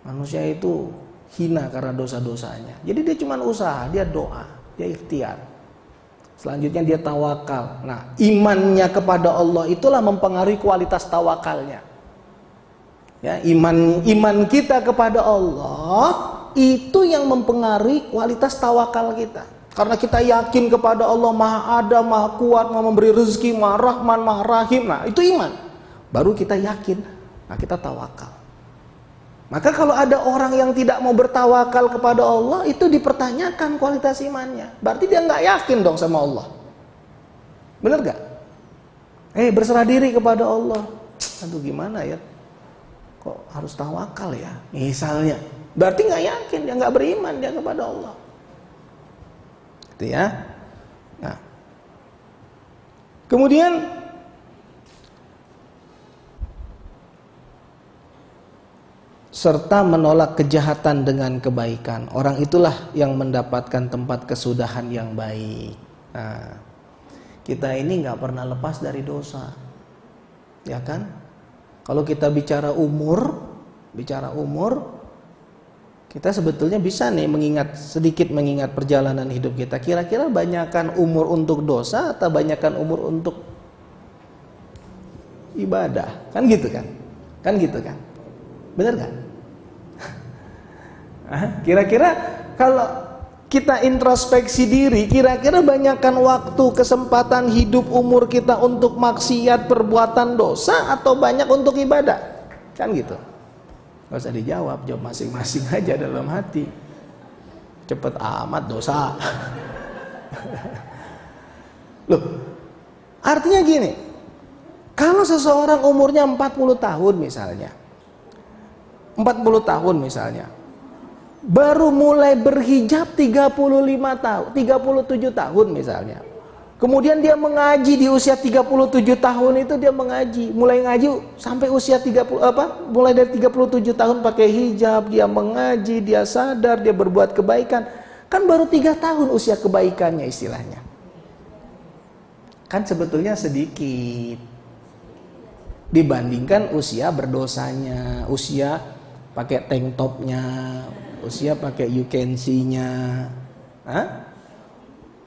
Manusia itu hina karena dosa-dosanya. Jadi dia cuma usaha, dia doa, dia ikhtiar. Selanjutnya dia tawakal. Nah, imannya kepada Allah itulah mempengaruhi kualitas tawakalnya. Ya, iman kita kepada Allah itu yang mempengaruhi kualitas tawakal kita. Karena kita yakin kepada Allah Maha Ada, Maha Kuat, Maha Memberi rezeki, Maha Rahman, Maha Rahim. Nah, itu iman. Baru kita yakin. Nah, kita tawakal. Maka kalau ada orang yang tidak mau bertawakal kepada Allah, itu dipertanyakan kualitas imannya. Berarti dia nggak yakin dong sama Allah. Bener gak? Berserah diri kepada Allah. Aduh gimana ya? Kok harus tawakal ya? Misalnya. Berarti nggak yakin, dia nggak beriman dia kepada Allah. Gitu ya. Nah. Kemudian serta menolak kejahatan dengan kebaikan. Orang itulah yang mendapatkan tempat kesudahan yang baik. Nah, kita ini nggak pernah lepas dari dosa, ya kan? Kalau kita bicara umur, kita sebetulnya bisa nih sedikit mengingat perjalanan hidup kita. Kira-kira banyakkan umur untuk dosa atau banyakkan umur untuk ibadah? Kan gitu kan? Bener kan? Kira-kira kalau kita introspeksi diri, kira-kira banyakkan waktu, kesempatan hidup umur kita untuk maksiat, perbuatan dosa, atau banyak untuk ibadah? Kan gitu. Gak usah dijawab, jawab masing-masing aja dalam hati. Cepet amat dosa. Loh, artinya gini, kalau seseorang umurnya 40 tahun misalnya, baru mulai berhijab 35 tahun, 37 tahun misalnya. Kemudian dia mengaji di usia 37 tahun itu dia mengaji, mulai ngaji sampai usia mulai dari 37 tahun pakai hijab, dia mengaji, dia sadar, dia berbuat kebaikan. Kan baru 3 tahun usia kebaikannya istilahnya. Kan sebetulnya sedikit dibandingkan usia berdosanya, usia pakai tank topnya, usia pakai you can see-nya,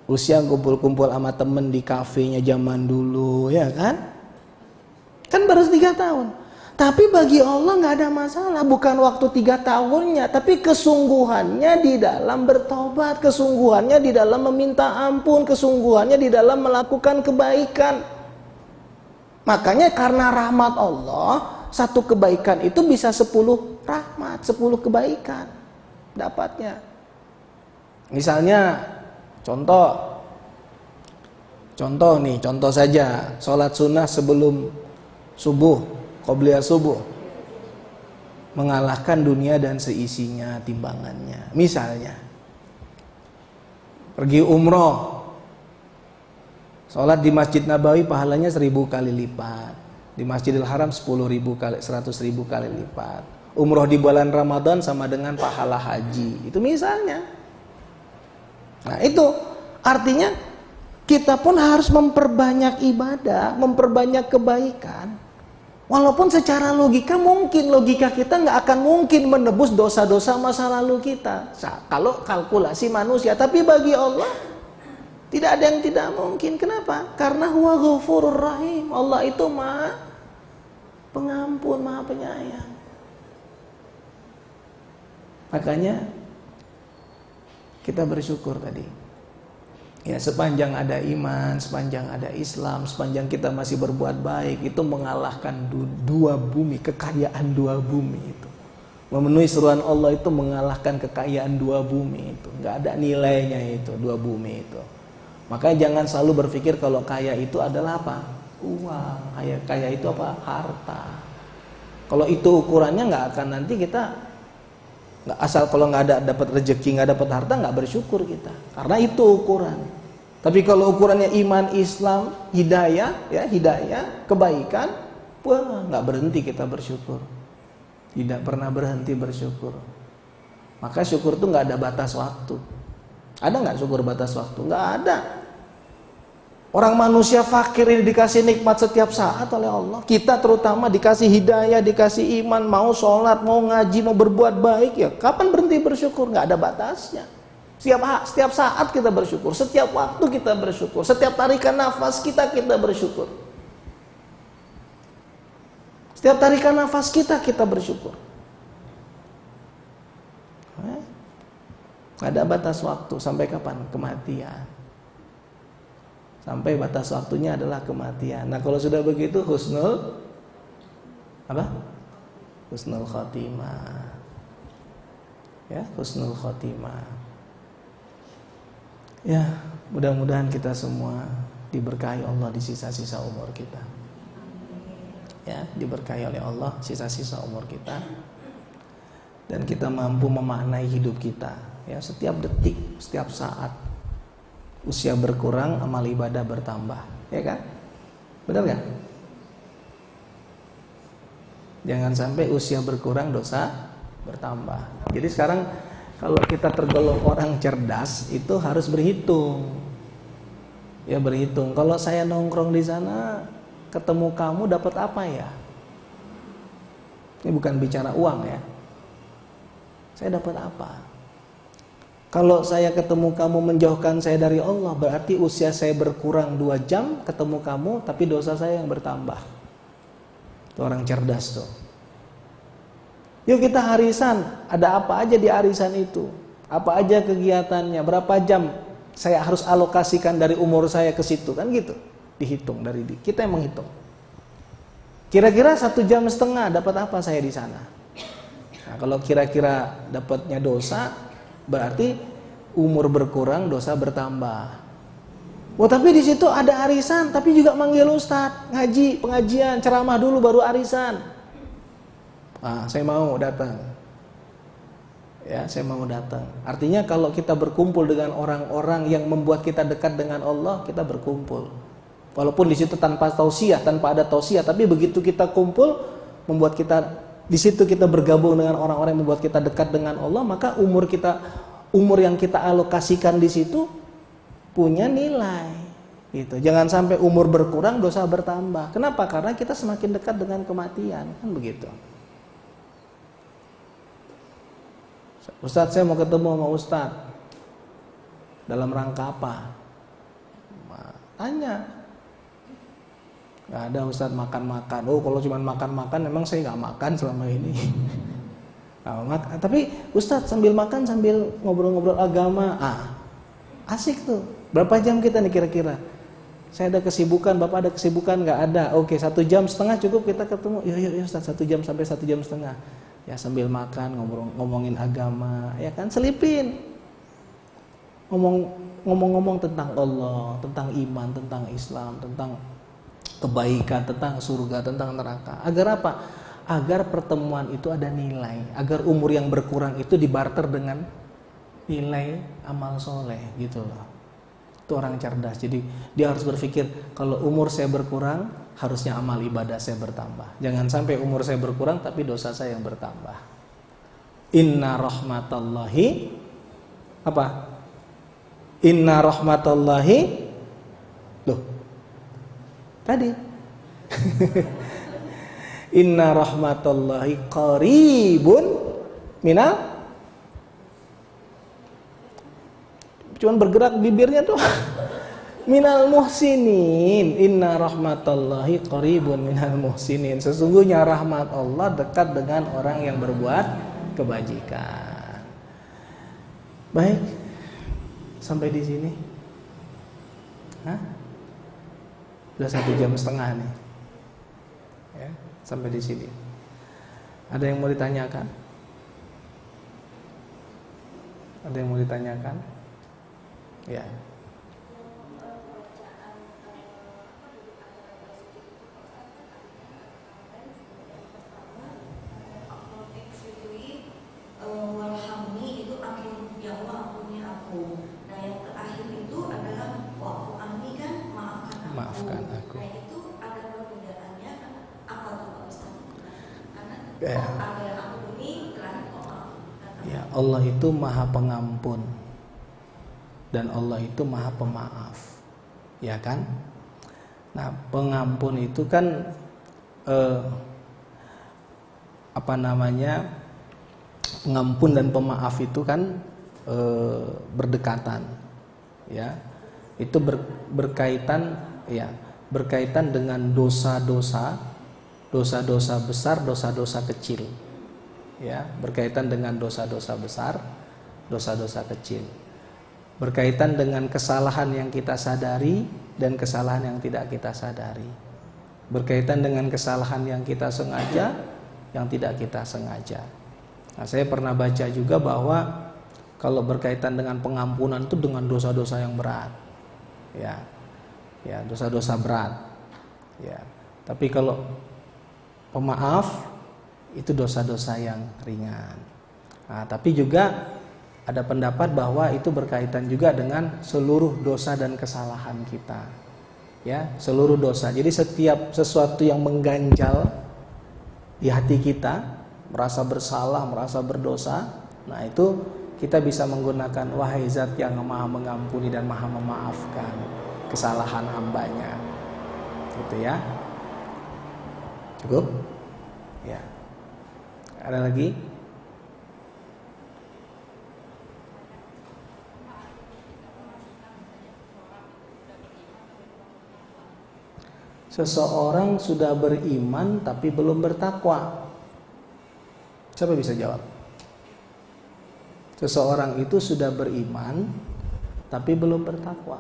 usia kumpul-kumpul sama temen di kafenya zaman dulu, ya kan? Kan baru 3 tahun. Tapi bagi Allah nggak ada masalah, bukan waktu 3 tahunnya, tapi kesungguhannya di dalam bertobat, kesungguhannya di dalam meminta ampun, kesungguhannya di dalam melakukan kebaikan. Makanya karena rahmat Allah, satu kebaikan itu bisa 10 rahmat, 10 kebaikan dapatnya. Misalnya contoh saja, sholat sunnah sebelum subuh, qobliyah subuh, mengalahkan dunia dan seisinya timbangannya. Misalnya pergi umroh, sholat di Masjid Nabawi pahalanya 1000 kali lipat, di Masjidil Haram 100.000 kali lipat. Umroh di bulan Ramadan sama dengan pahala haji. Itu misalnya. Nah, itu artinya kita pun harus memperbanyak ibadah, memperbanyak kebaikan. Walaupun secara logika kita nggak akan mungkin menebus dosa-dosa masa lalu kita. Kalau kalkulasi manusia, tapi bagi Allah tidak ada yang tidak mungkin. Kenapa? Karena huwa ghafurur rahim. Allah itu Maha Pengampun, Maha Penyayang. Makanya kita bersyukur tadi. Ya, sepanjang ada iman, sepanjang ada Islam, sepanjang kita masih berbuat baik, itu mengalahkan 2 bumi, kekayaan 2 bumi itu. Memenuhi seruan Allah itu mengalahkan kekayaan 2 bumi itu. Nggak ada nilainya itu 2 bumi itu. Makanya jangan selalu berpikir kalau kaya itu adalah apa? Uang. Kaya itu apa? Harta. Kalau itu ukurannya nggak akan nanti kita asal kalau nggak ada dapat rezeki, nggak dapat harta, nggak bersyukur kita. Karena itu ukuran. Tapi kalau ukurannya iman, Islam, hidayah, kebaikan, wah, nggak berhenti kita bersyukur. Tidak pernah berhenti bersyukur. Maka syukur itu nggak ada batas waktu. Ada nggak syukur batas waktu? Nggak ada. Orang manusia fakir ini dikasih nikmat setiap saat oleh Allah. Kita terutama dikasih hidayah, dikasih iman, mau sholat, mau ngaji, mau berbuat baik, ya kapan berhenti bersyukur? Nggak ada batasnya. Setiap saat kita bersyukur, setiap waktu kita bersyukur, setiap tarikan nafas kita bersyukur. Setiap tarikan nafas kita bersyukur. Ada batas waktu. Sampai kapan? Kematian. Sampai batas waktunya adalah kematian. Nah kalau sudah begitu husnul apa? Husnul khotimah. Ya, husnul khotimah. Ya, mudah-mudahan kita semua diberkahi Allah di sisa-sisa umur kita. Ya, diberkahi oleh Allah sisa-sisa umur kita. Dan kita mampu memaknai hidup kita. Ya, setiap detik, setiap saat. Usia berkurang, amal ibadah bertambah. Ya kan? Benar gak? Jangan sampai usia berkurang, dosa bertambah. Jadi sekarang kalau kita tergolong orang cerdas itu harus berhitung. Ya berhitung. Kalau saya nongkrong di sana ketemu kamu dapat apa ya? Ini bukan bicara uang ya. Saya dapat apa? Kalau saya ketemu kamu menjauhkan saya dari Allah, berarti usia saya berkurang 2 jam ketemu kamu, tapi dosa saya yang bertambah. Itu orang cerdas tuh. Yuk kita arisan, ada apa aja di arisan itu? Apa aja kegiatannya? Berapa jam saya harus alokasikan dari umur saya ke situ? Kan gitu, dihitung dari kita yang menghitung. Kira-kira 1,5 jam dapat apa saya di sana? Nah, kalau kira-kira dapatnya dosa, berarti umur berkurang, dosa bertambah. Oh tapi di situ ada arisan, tapi juga manggil ustadz, ngaji, pengajian, ceramah dulu baru arisan. Ah, saya mau datang. Ya, saya mau datang. Artinya kalau kita berkumpul dengan orang-orang yang membuat kita dekat dengan Allah, kita berkumpul. Walaupun di situ tanpa tausiah, tanpa ada tausiah, tapi begitu kita kumpul, membuat kita di situ kita bergabung dengan orang-orang yang membuat kita dekat dengan Allah, maka umur yang kita alokasikan di situ punya nilai. Gitu. Jangan sampai umur berkurang, dosa bertambah. Kenapa? Karena kita semakin dekat dengan kematian, kan begitu. Ustadz, saya mau ketemu sama Ustadz. Dalam rangka apa? Tanya. Gak ada Ustadz makan-makan. Oh kalau cuma makan-makan, memang saya gak makan selama ini. Nah, tapi Ustadz sambil makan sambil ngobrol-ngobrol agama. Asik tuh. Berapa jam kita nih kira-kira? Saya ada kesibukan, Bapak ada kesibukan? Gak ada. Oke, 1,5 jam cukup kita ketemu. Yuk Ustadz, 1 jam sampai 1,5 jam. Ya sambil makan, ngomongin agama. Ya kan, selipin. Ngomong-ngomong tentang Allah, tentang iman, tentang Islam, tentang kebaikan, tentang surga, tentang neraka. Agar apa? Agar pertemuan itu ada nilai. Agar umur yang berkurang itu dibarter dengan nilai amal soleh gitu loh. Itu orang cerdas. Jadi dia harus berpikir, kalau umur saya berkurang, harusnya amal ibadah saya bertambah. Jangan sampai umur saya berkurang tapi dosa saya yang bertambah. Inna rahmatallahi apa? Inna rahmatallahi loh. Tadi Inna rahmatallahi qaribun minal, cuman bergerak bibirnya tuh minal muhsinin. Inna rahmatallahi qaribun minal muhsinin. Sesungguhnya rahmat Allah dekat dengan orang yang berbuat kebajikan. Baik, sampai di sini. Sudah 1,5 jam nih. Ya, sampai di sini. Ada yang mau ditanyakan? Ada yang mau ditanyakan? Ya. Warhamni itu ampun ya Allah, ampuni aku. Nah yang terakhir itu adalah wa'fu anni, kan maafkan aku. Nah itu ada perbedaannya apa tuh Pak Ustaz? Karena ada yang ampuni, terakhir maaf. Ya, Allah itu Maha Pengampun dan Allah itu Maha Pemaaf, ya kan? Nah, pengampun itu kan pengampun dan pemaaf itu kan berdekatan, ya. Itu berkaitan dengan dosa-dosa besar, dosa-dosa kecil, ya. Berkaitan dengan dosa-dosa besar, dosa-dosa kecil. Berkaitan dengan kesalahan yang kita sadari dan kesalahan yang tidak kita sadari. Berkaitan dengan kesalahan yang kita sengaja, yang tidak kita sengaja. Nah, saya pernah baca juga bahwa kalau berkaitan dengan pengampunan itu dengan dosa-dosa yang berat. Ya, dosa-dosa berat. Ya. Tapi kalau pemaaf itu dosa-dosa yang ringan. Nah, tapi juga ada pendapat bahwa itu berkaitan juga dengan seluruh dosa dan kesalahan kita. Ya, seluruh dosa. Jadi setiap sesuatu yang mengganjal di hati kita, merasa bersalah, merasa berdosa, nah itu kita bisa menggunakan wahai zat yang maha mengampuni dan maha memaafkan kesalahan hambanya. Gitu ya. Cukup? Ya. Ada lagi? Seseorang sudah beriman tapi belum bertakwa. Siapa bisa jawab? Seseorang itu sudah beriman tapi belum bertakwa.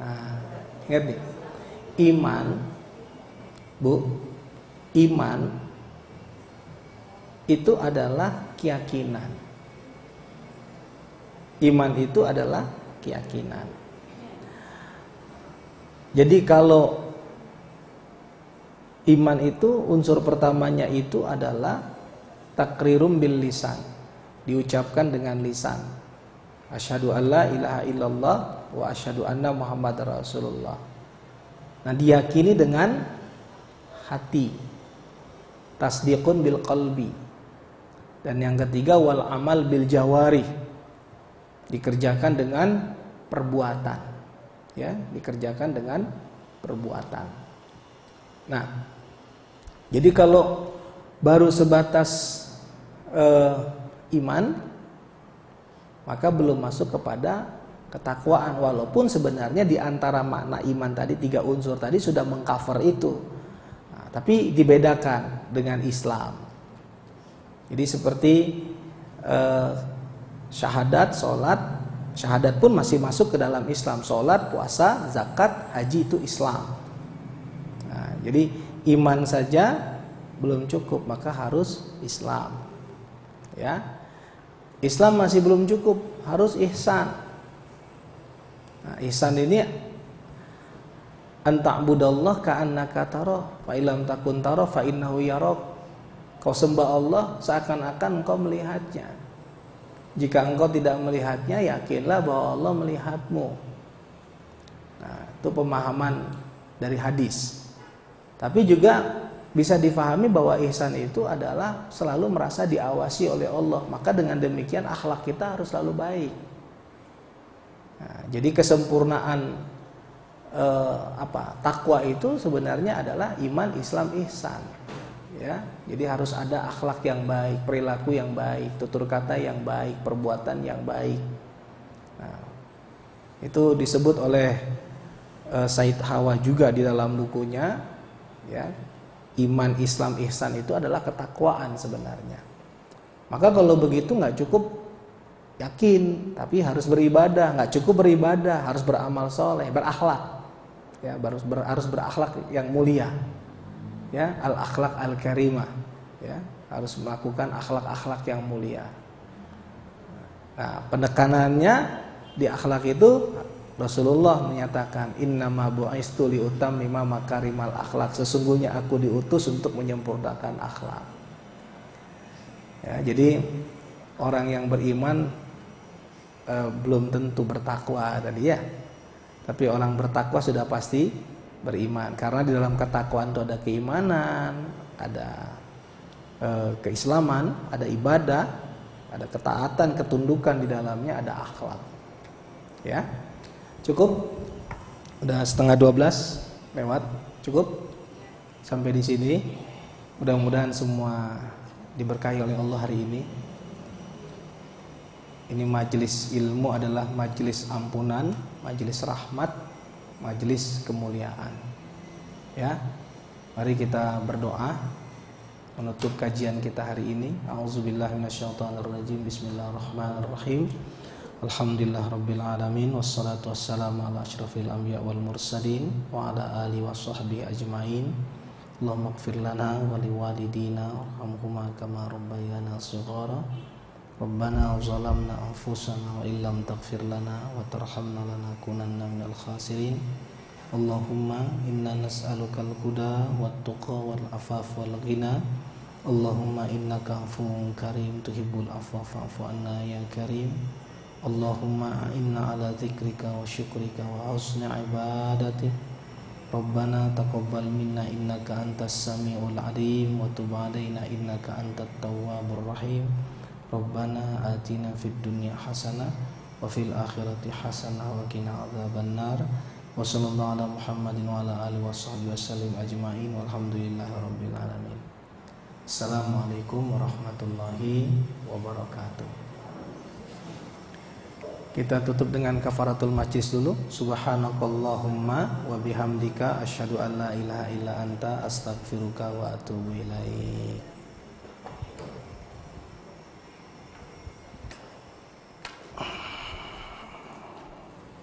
Nah, ingat nih, iman, Bu, iman itu adalah keyakinan. Iman itu adalah keyakinan. Jadi kalau iman itu unsur pertamanya itu adalah takrirum bil lisan, diucapkan dengan lisan. Asyhadu alla ilaha illallah wa asyhadu anna muhammadar rasulullah. Nah, diyakini dengan hati. Tasdiqun bil qalbi. Dan yang ketiga wal amal bil jawarih. Dikerjakan dengan perbuatan. Ya, dikerjakan dengan perbuatan. Nah, jadi kalau baru sebatas iman, maka belum masuk kepada ketakwaan, walaupun sebenarnya di antara makna iman tadi, 3 unsur tadi sudah mengcover itu. Nah, tapi dibedakan dengan Islam. Jadi seperti syahadat, sholat. Syahadat pun masih masuk ke dalam Islam. Sholat, puasa, zakat, haji itu Islam. Nah, jadi iman saja belum cukup, maka harus Islam. Ya, Islam masih belum cukup, harus ihsan. Nah, ihsan ini anta'budallah ka'annaka tarah, fa illam takun tarah fa innahu yarak. Kau sembah Allah seakan-akan engkau melihatnya. Jika engkau tidak melihatnya, yakinlah bahwa Allah melihatmu. Nah, itu pemahaman dari hadis. Tapi juga bisa difahami bahwa ihsan itu adalah selalu merasa diawasi oleh Allah. Maka dengan demikian akhlak kita harus selalu baik. Nah, jadi kesempurnaan takwa itu sebenarnya adalah iman, Islam, ihsan. Ya, jadi harus ada akhlak yang baik, perilaku yang baik, tutur kata yang baik, perbuatan yang baik. Nah, itu disebut oleh Said Hawa juga di dalam bukunya. Ya, iman, Islam, ihsan itu adalah ketakwaan sebenarnya. Maka kalau begitu nggak cukup yakin, tapi harus beribadah. Nggak cukup beribadah, harus beramal soleh, berakhlak. Ya, harus berakhlak yang mulia. Ya, al-akhlak al-karimah, ya, harus melakukan akhlak-akhlak yang mulia. Nah, penekanannya di akhlak itu Rasulullah menyatakan innama bu'istu li utammima makarimal akhlak, sesungguhnya aku diutus untuk menyempurnakan akhlak. Ya, jadi orang yang beriman belum tentu bertakwa tadi ya. Tapi orang bertakwa sudah pasti beriman, karena di dalam ketakwaan itu ada keimanan, ada keislaman, ada ibadah, ada ketaatan, ketundukan, di dalamnya ada akhlak. Ya, cukup. Udah 11:30 lewat, cukup sampai di sini. Mudah-mudahan semua diberkahi oleh Allah hari ini. Ini majelis ilmu adalah majelis ampunan, majelis rahmat, majelis kemuliaan. Ya, mari kita berdoa. menutup kajian kita hari ini. A'udzubillahi minasyaitonirrajim. Bismillahirrahmanirrahim. Alhamdulillahirabbil alamin wassalatu wassalamu ala asyrafil anbiya wal mursalin wa ala alihi washabbihi ajmain. Allahumma ighfir lana wa liwalidina warhamhuma kama rabbayana shighara. Rabbana zalamna anfusana wa illam taghfir lana wa tarhamna lanakunanna minal khasirin. Allahumma inna nas'aluka al-huda wat-tuqa wal-afaf wal-ghina. Allahumma innaka afuwwun karim tuhibbul afwa fa'fu anna ya karim. Allahumma inna ala dzikrika wa syukrika wa husni ibadatik. Rabbana taqabbal minna innaka antas samiul alim wa tub alaina innaka antat tawwabur rahim. Rabbana atina fid dunya hasanah wa fil akhirati hasanah wa qina adzabannar. Wa sallallahu ala Muhammadin wa ala alihi washabbihi wasallim ajmain walhamdulillahi rabbil alamin. Assalamualaikum warahmatullahi wabarakatuh. Kita tutup dengan kafaratul majlis dulu. Subhanakallahumma wa bihamdika asyhadu an la ilaha illa anta astaghfiruka wa atubu ilaik.